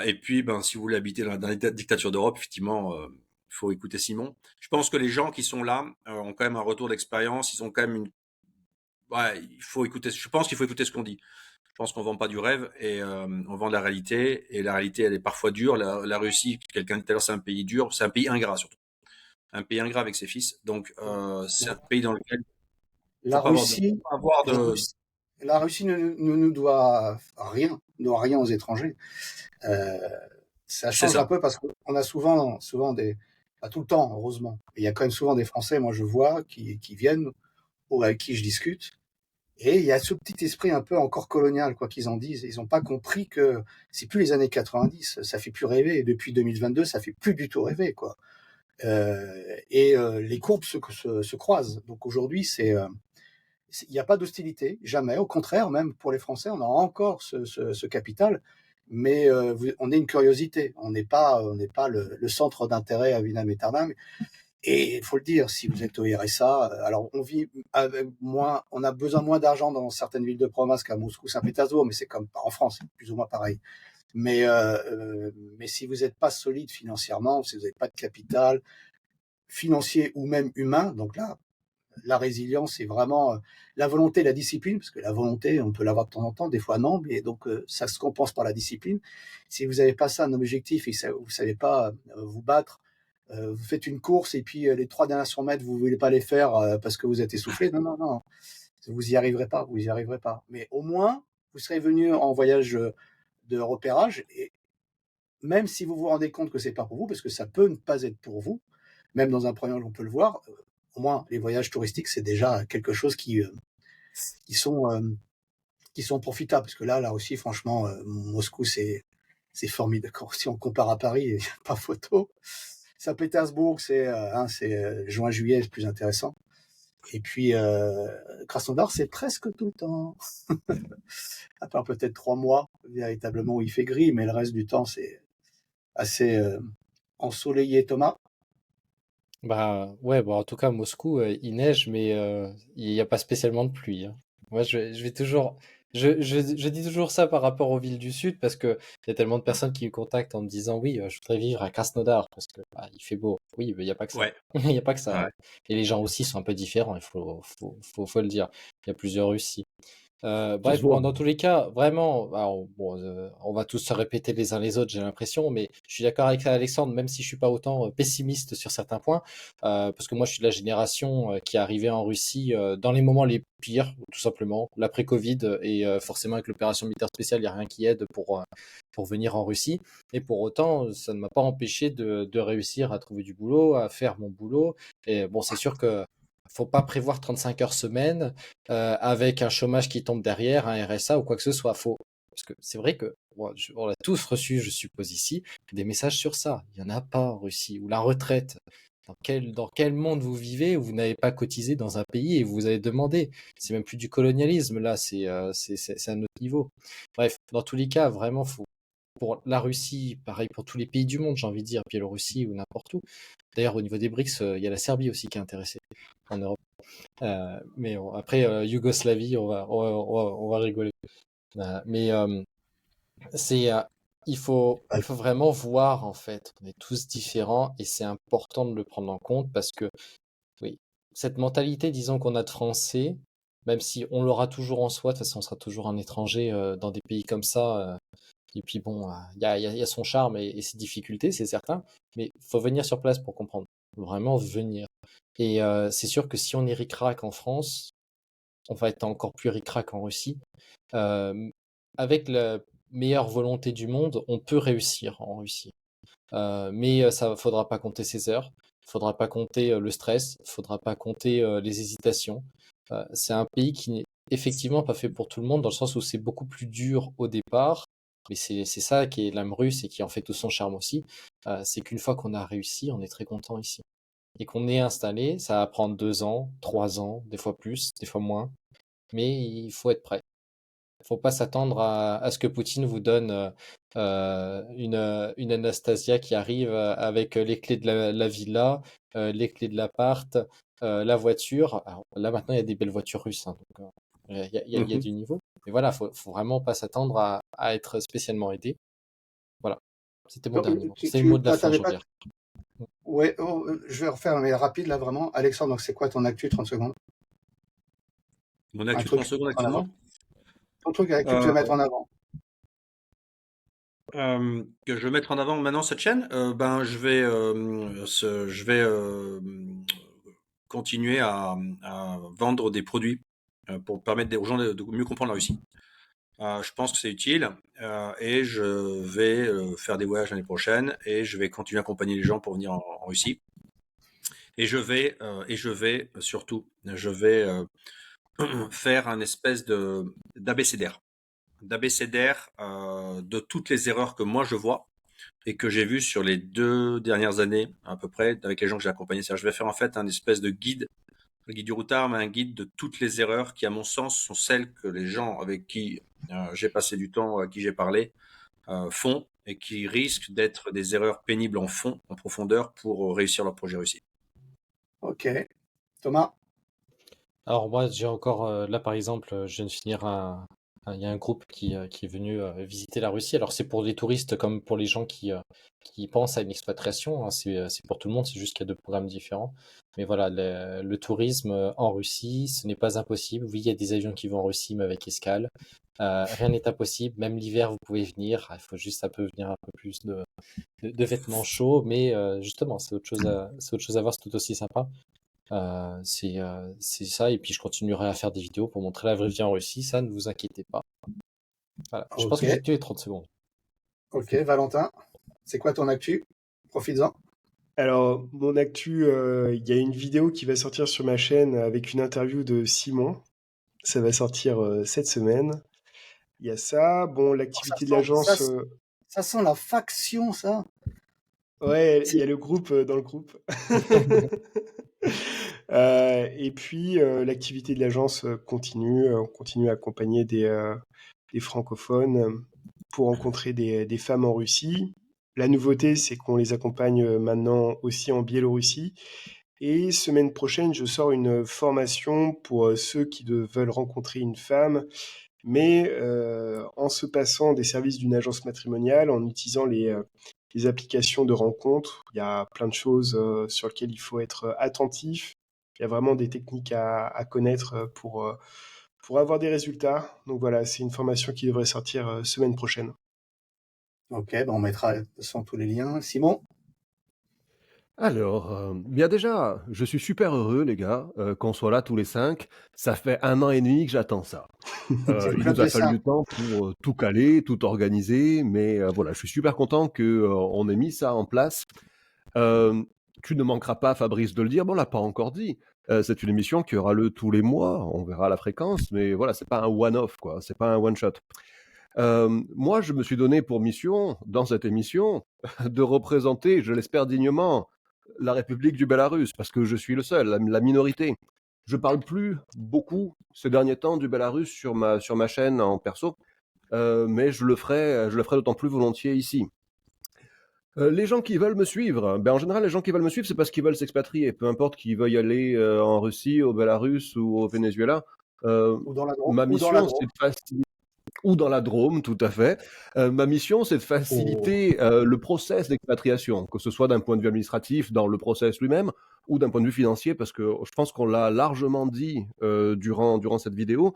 Et puis, ben, si vous voulez habiter dans les dictatures d'Europe, effectivement, il faut écouter Simon. Je pense que les gens qui sont là ont quand même un retour d'expérience. Ils ont quand même une. Ouais, il faut écouter. Je pense qu'il faut écouter ce qu'on dit. Je pense qu'on vend pas du rêve et on vend de la réalité. Et la réalité, elle est parfois dure. La Russie, quelqu'un dit tout à l'heure, c'est un pays dur. C'est un pays ingrat surtout. Un pays ingrat avec ses fils. Donc, c'est un pays dans lequel il La faut pas avoir Russie, faut pas avoir la de. Russie, la Russie ne nous doit rien aux étrangers. Euh, Ça C'est change un ça. peu parce qu'on a souvent pas tout le temps, heureusement. Il y a quand même souvent des Français, moi je vois, qui viennent ou avec qui je discute. Et il y a ce petit esprit un peu encore colonial, quoi qu'ils en disent. Ils n'ont pas compris que c'est plus les années 90, ça fait plus rêver. Et depuis 2022, ça fait plus du tout rêver, quoi. Les courbes se croisent. Donc aujourd'hui, il n'y a pas d'hostilité, jamais. Au contraire, même pour les Français, on a encore ce capital, mais on est une curiosité. On n'est pas le centre d'intérêt à Vinam Aeternam. Et il faut le dire, si vous êtes au RSA, alors on vit avec moins, on a besoin moins d'argent dans certaines villes de province qu'à Moscou, Saint-Pétersbourg, mais c'est comme en France, c'est plus ou moins pareil. Mais si vous n'êtes pas solide financièrement, si vous n'avez pas de capital financier ou même humain, donc là, la résilience, c'est vraiment la volonté, la discipline, parce que la volonté, on peut l'avoir de temps en temps, des fois non, mais donc ça se compense par la discipline. Si vous n'avez pas ça, un objectif, et que vous ne savez pas vous battre, vous faites une course et puis les 3 derniers 100 mètres, vous ne voulez pas les faire parce que vous êtes essoufflé, non, non, non, vous y arriverez pas, vous y arriverez pas. Mais au moins, vous serez venu en voyage de repérage, et même si vous vous rendez compte que c'est pas pour vous, parce que ça peut ne pas être pour vous, même dans un premier on peut le voir, au moins les voyages touristiques, c'est déjà quelque chose qui sont, qui sont profitables. Parce que là aussi, franchement, Moscou, c'est formidable. Si on compare à Paris, il n'y a pas photo. Saint-Pétersbourg, c'est juin-juillet, c'est plus intéressant. Et puis, Krasnodar, c'est presque tout le temps. À part peut-être 3 mois, véritablement, où il fait gris, mais le reste du temps, c'est assez ensoleillé, Thomas. Bah ouais, bon, en tout cas, Moscou, il neige, mais il n'y a pas spécialement de pluie, hein. Moi, je vais toujours. Je dis toujours ça par rapport aux villes du Sud parce que il y a tellement de personnes qui me contactent en me disant oui, je voudrais vivre à Krasnodar parce que bah, il fait beau. Oui, mais il n'y a pas que ça. Ouais. Il n'y a pas que ça, Ouais. hein. Et les gens aussi sont un peu différents, faut le dire. Il y a plusieurs Russies. Ça se Bref, bon, voit. dans tous les cas, vraiment, alors, bon, on va tous se répéter les uns les autres, j'ai l'impression, mais je suis d'accord avec Alexandre, même si je suis pas autant pessimiste sur certains points, parce que moi, je suis de la génération qui est arrivée en Russie dans les moments les pires, tout simplement, l'après-Covid, et forcément avec l'opération militaire spéciale, il n'y a rien qui aide pour venir en Russie. Et pour autant, ça ne m'a pas empêché de réussir à trouver du boulot, à faire mon boulot. Et bon, c'est sûr que faut pas prévoir 35 heures semaine avec un chômage qui tombe derrière, un RSA ou quoi que ce soit. Faut... Parce que c'est vrai que bon, on a tous reçu, je suppose ici, des messages sur ça. Il n'y en a pas en Russie. Ou la retraite. Dans quel monde vous vivez où vous n'avez pas cotisé dans un pays et vous avez demandé? C'est même plus du colonialisme, là, c'est un autre niveau. Bref, dans tous les cas, vraiment, faut, pour la Russie, pareil pour tous les pays du monde, j'ai envie de dire, Biélorussie ou n'importe où. D'ailleurs, au niveau des BRICS, il y a la Serbie aussi qui est intéressée en Europe. Mais bon, après, Yougoslavie, on va rigoler. Mais c'est, il faut vraiment voir, en fait, on est tous différents et c'est important de le prendre en compte parce que, oui, cette mentalité, disons qu'on a de Français, même si on l'aura toujours en soi, de toute façon, on sera toujours un étranger dans des pays comme ça. Et puis bon, il y a son charme et ses difficultés, c'est certain, mais il faut venir sur place pour comprendre. Vraiment venir. Et c'est sûr que si on est ric-rac en France, on va être encore plus ric-rac en Russie. Euh, Avec la meilleure volonté du monde, on peut réussir en Russie. Mais ça faudra pas compter ses heures, faudra pas compter le stress, faudra pas compter les hésitations. C'est un pays qui n'est effectivement pas fait pour tout le monde, dans le sens où c'est beaucoup plus dur au départ. Mais c'est ça qui est l'âme russe et qui en fait tout son charme aussi. C'est qu'une fois qu'on a réussi, on est très content ici. Et qu'on est installé, ça va prendre 2 ans, 3 ans, des fois plus, des fois moins. Mais il faut être prêt. Il faut pas s'attendre à ce que Poutine vous donne une Anastasia qui arrive avec les clés de la villa, les clés de l'appart, la voiture. Alors, là maintenant il y a des belles voitures russes, hein, donc il y a Mhm. du niveau. Mais voilà, faut vraiment pas s'attendre à être spécialement aidé. Voilà, c'était mon dernier mot. Tu, C'est le mot de la fin, t'avais pas. Jean-Pierre. Ouais, je vais refaire, mais rapide là vraiment. Alexandre, donc c'est quoi ton actu 30 secondes? Mon Un actu truc 30 secondes en avant. actuellement. Ton truc que tu veux mettre en avant. Que je veux mettre en avant maintenant cette chaîne, ben je vais continuer à vendre des produits pour permettre aux gens de mieux comprendre la Russie. Je pense que c'est utile et je vais faire des voyages l'année prochaine et je vais continuer à accompagner les gens pour venir en Russie. Et je vais surtout, je vais faire un espèce d'abécédaire de toutes les erreurs que moi je vois et que j'ai vues sur les 2 dernières années à peu près avec les gens que j'ai accompagnés. C'est-à-dire, je vais faire en fait un espèce de guide, le guide du routard, mais un guide de toutes les erreurs qui, à mon sens, sont celles que les gens avec qui j'ai passé du temps, à qui j'ai parlé, font et qui risquent d'être des erreurs pénibles en fond, en profondeur, pour réussir leur projet réussi. Ok. Thomas? Alors moi, j'ai encore, là par exemple, je viens de finir il y a un groupe qui est venu visiter la Russie. Alors c'est pour les touristes comme pour les gens qui pensent à une expatriation, hein. C'est pour tout le monde, c'est juste qu'il y a deux programmes différents. Mais voilà, le tourisme en Russie, ce n'est pas impossible. Oui, il y a des avions qui vont en Russie, mais avec escale. Rien n'est impossible. Même l'hiver, vous pouvez venir. Il faut juste un peu venir un peu plus de vêtements chauds. Mais justement, c'est autre chose à voir, c'est tout aussi sympa. C'est ça, et puis je continuerai à faire des vidéos pour montrer la vraie vie en Russie, ça ne vous inquiétez pas. Voilà, je pense Ok. que j'ai tué les 30 secondes. Ok. Valentin, c'est quoi ton actu? Profites-en. Alors, mon actu, il y a une vidéo qui va sortir sur ma chaîne avec une interview de Simon. Ça va sortir cette semaine. Il y a ça. Bon, l'activité de l'agence. Ça sent la faction, ça. Ouais, il y a le groupe dans le groupe. Et puis, l'activité de l'agence continue. On continue à accompagner des francophones pour rencontrer des femmes en Russie. La nouveauté, c'est qu'on les accompagne maintenant aussi en Biélorussie. Et semaine prochaine, je sors une formation pour ceux qui veulent rencontrer une femme, mais en se passant des services d'une agence matrimoniale, en utilisant les applications de rencontres. Il y a plein de choses sur lesquelles il faut être attentif. Il y a vraiment des techniques à connaître pour avoir des résultats. Donc voilà, c'est une formation qui devrait sortir semaine prochaine. Ok, ben on mettra de toute façon tous les liens. Simon? Alors, bien déjà, je suis super heureux, les gars, qu'on soit là tous les 5. Ça fait 1 an et demi que j'attends ça. C'est le Il club nous a des fallu 5. du temps pour tout caler, tout organiser, mais voilà, je suis super content qu'on ait mis ça en place. Tu ne manqueras pas, Fabrice, de le dire. Bon, on l'a pas encore dit. C'est une émission qui aura lieu tous les mois. On verra la fréquence, mais voilà, c'est pas un one-off, quoi. C'est pas un one-shot. Moi, je me suis donné pour mission, dans cette émission, de représenter, je l'espère dignement, la République du Bélarus, parce que je suis le seul, la minorité. Je parle plus beaucoup ces derniers temps du Bélarus sur ma chaîne en perso, mais je le ferai d'autant plus volontiers ici. Les gens qui veulent me suivre, ben en général, les gens qui veulent me suivre, c'est parce qu'ils veulent s'expatrier, peu importe qu'ils veuillent aller en Russie, au Bélarus ou au Venezuela. Ou dans la Drôme. Ma Ou dans la mission, Drôme. c'est de faciliter ou dans la Drôme, tout à fait. Ma mission, c'est de faciliter le process d'expatriation, que ce soit d'un point de vue administratif, dans le process lui-même, ou d'un point de vue financier, parce que je pense qu'on l'a largement dit durant cette vidéo.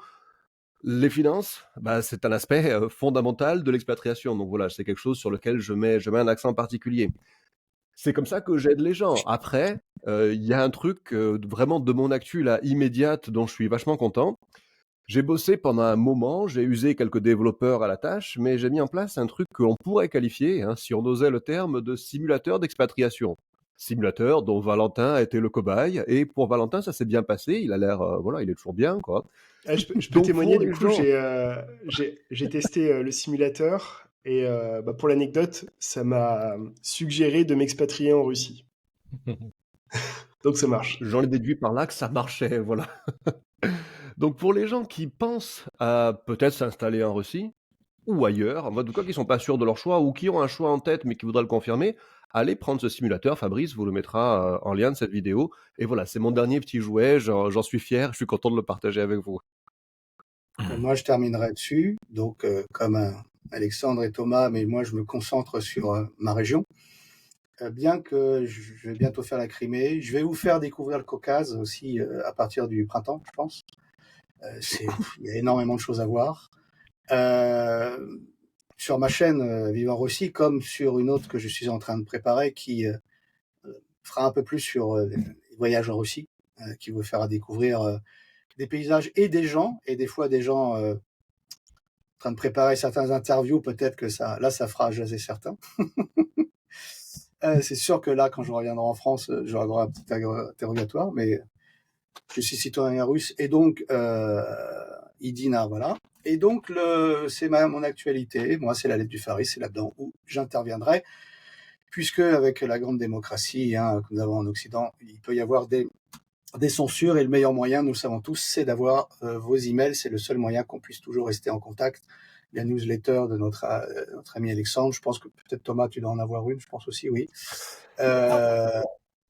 Les finances, bah, c'est un aspect fondamental de l'expatriation. Donc voilà, c'est quelque chose sur lequel je mets un accent particulier. C'est comme ça que j'aide les gens. Après, il y a un truc vraiment de mon actu là, immédiate dont je suis vachement content. J'ai bossé pendant un moment, j'ai usé quelques développeurs à la tâche, mais j'ai mis en place un truc que l'on pourrait qualifier, hein, si on osait le terme, de simulateur d'expatriation. Simulateur dont Valentin a été le cobaye, et pour Valentin, ça s'est bien passé, il a l'air, voilà, il est toujours bien, quoi. Ah, je peux Donc, témoigner, pour du les coup, gens, j'ai testé le simulateur et bah, pour l'anecdote, ça m'a suggéré de m'expatrier en Russie. Donc ça marche. j'en ai déduit par là que ça marchait, voilà. Donc pour les gens qui pensent à peut-être s'installer en Russie, ou ailleurs, en tout cas qui sont pas sûrs de leur choix, ou qui ont un choix en tête mais qui voudraient le confirmer, allez prendre ce simulateur, Fabrice vous le mettra en lien de cette vidéo. Et voilà, c'est mon dernier petit jouet, j'en suis fier, je suis content de le partager avec vous. Moi, je terminerai dessus. Donc, comme Alexandre et Thomas, mais moi, je me concentre sur ma région. Bien que je vais bientôt faire la Crimée, je vais vous faire découvrir le Caucase aussi à partir du printemps, je pense. Il y a énormément de choses à voir. Sur ma chaîne Vivre en Russie, comme sur une autre que je suis en train de préparer, qui fera un peu plus sur les voyages en Russie, qui vous fera découvrir des paysages et des gens, et des fois des gens en train de préparer certaines interviews, peut-être que ça fera jaser certains. C'est sûr que là, quand je reviendrai en France, j'aurai droit à un petit interrogatoire, mais je suis citoyen russe, et donc Idina, voilà. Et donc, c'est mon actualité. Moi, c'est la lettre du Faris, c'est là-dedans où j'interviendrai, puisque avec la grande démocratie que nous avons en Occident, il peut y avoir des censures, et le meilleur moyen, nous le savons tous, c'est d'avoir vos emails. C'est le seul moyen qu'on puisse toujours rester en contact. La newsletter de notre ami Alexandre, je pense que peut-être Thomas, tu dois en avoir une, je pense aussi, oui.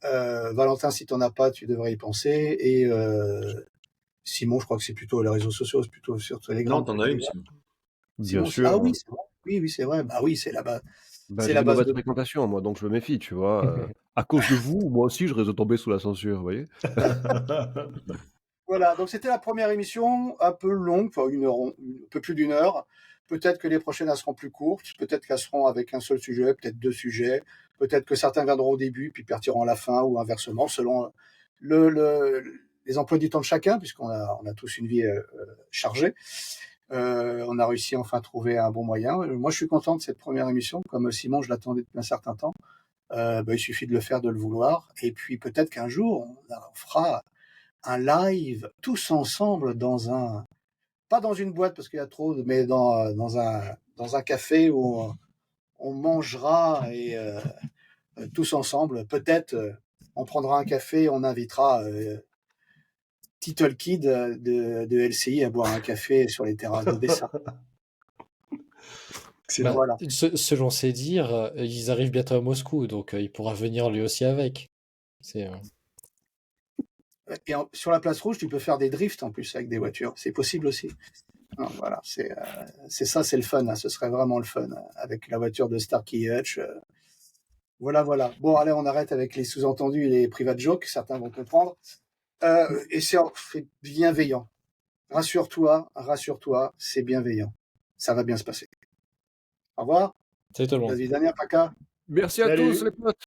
Valentin, si tu n'en as pas, tu devrais y penser. Et Simon, je crois que c'est plutôt les réseaux sociaux, c'est plutôt sur Telegram. Non, t'en as une, Simon. Bien Simon, sûr. ah oui, c'est vrai. Oui, c'est vrai. Bah oui, c'est la base. Bah, c'est j'ai la une base mauvaise de. fréquentation, moi, donc je me méfie, tu vois. À cause de vous, moi aussi, je risque de tomber sous la censure, vous voyez. Voilà, donc c'était la première émission, un peu longue, enfin un peu plus d'une heure. Peut-être que les prochaines elles seront plus courtes, peut-être qu'elles seront avec un seul sujet, peut-être 2 sujets, peut-être que certains viendront au début puis partiront à la fin, ou inversement, selon les emplois du temps de chacun, puisqu'on a tous une vie chargée. On a réussi enfin à trouver un bon moyen. Moi, je suis content de cette première émission, comme Simon, je l'attendais depuis un certain temps. Il suffit de le faire, de le vouloir, et puis peut-être qu'un jour, on fera un live tous ensemble pas dans une boîte parce qu'il y a trop, mais dans un café où on mangera et tous ensemble. Peut-être on prendra un café, on invitera Tittle Kid de LCI à boire un café sur les terrasses d'Odessa. Excellent. Voilà. Selon ses dires, ils arrivent bientôt à Moscou, donc il pourra venir lui aussi avec. Et sur la place rouge, tu peux faire des drifts en plus avec des voitures. C'est possible aussi. Non, voilà, c'est ça, c'est le fun. Ce serait vraiment le fun avec la voiture de Starkey Hutch. Voilà. Bon, allez, on arrête avec les sous-entendus et les private jokes. Certains vont comprendre. Et c'est bienveillant. Rassure-toi, c'est bienveillant. Ça va bien se passer. Au revoir. Salut tout le monde. Vas-y, Daniel Paca. Merci à Salut. tous, les potes.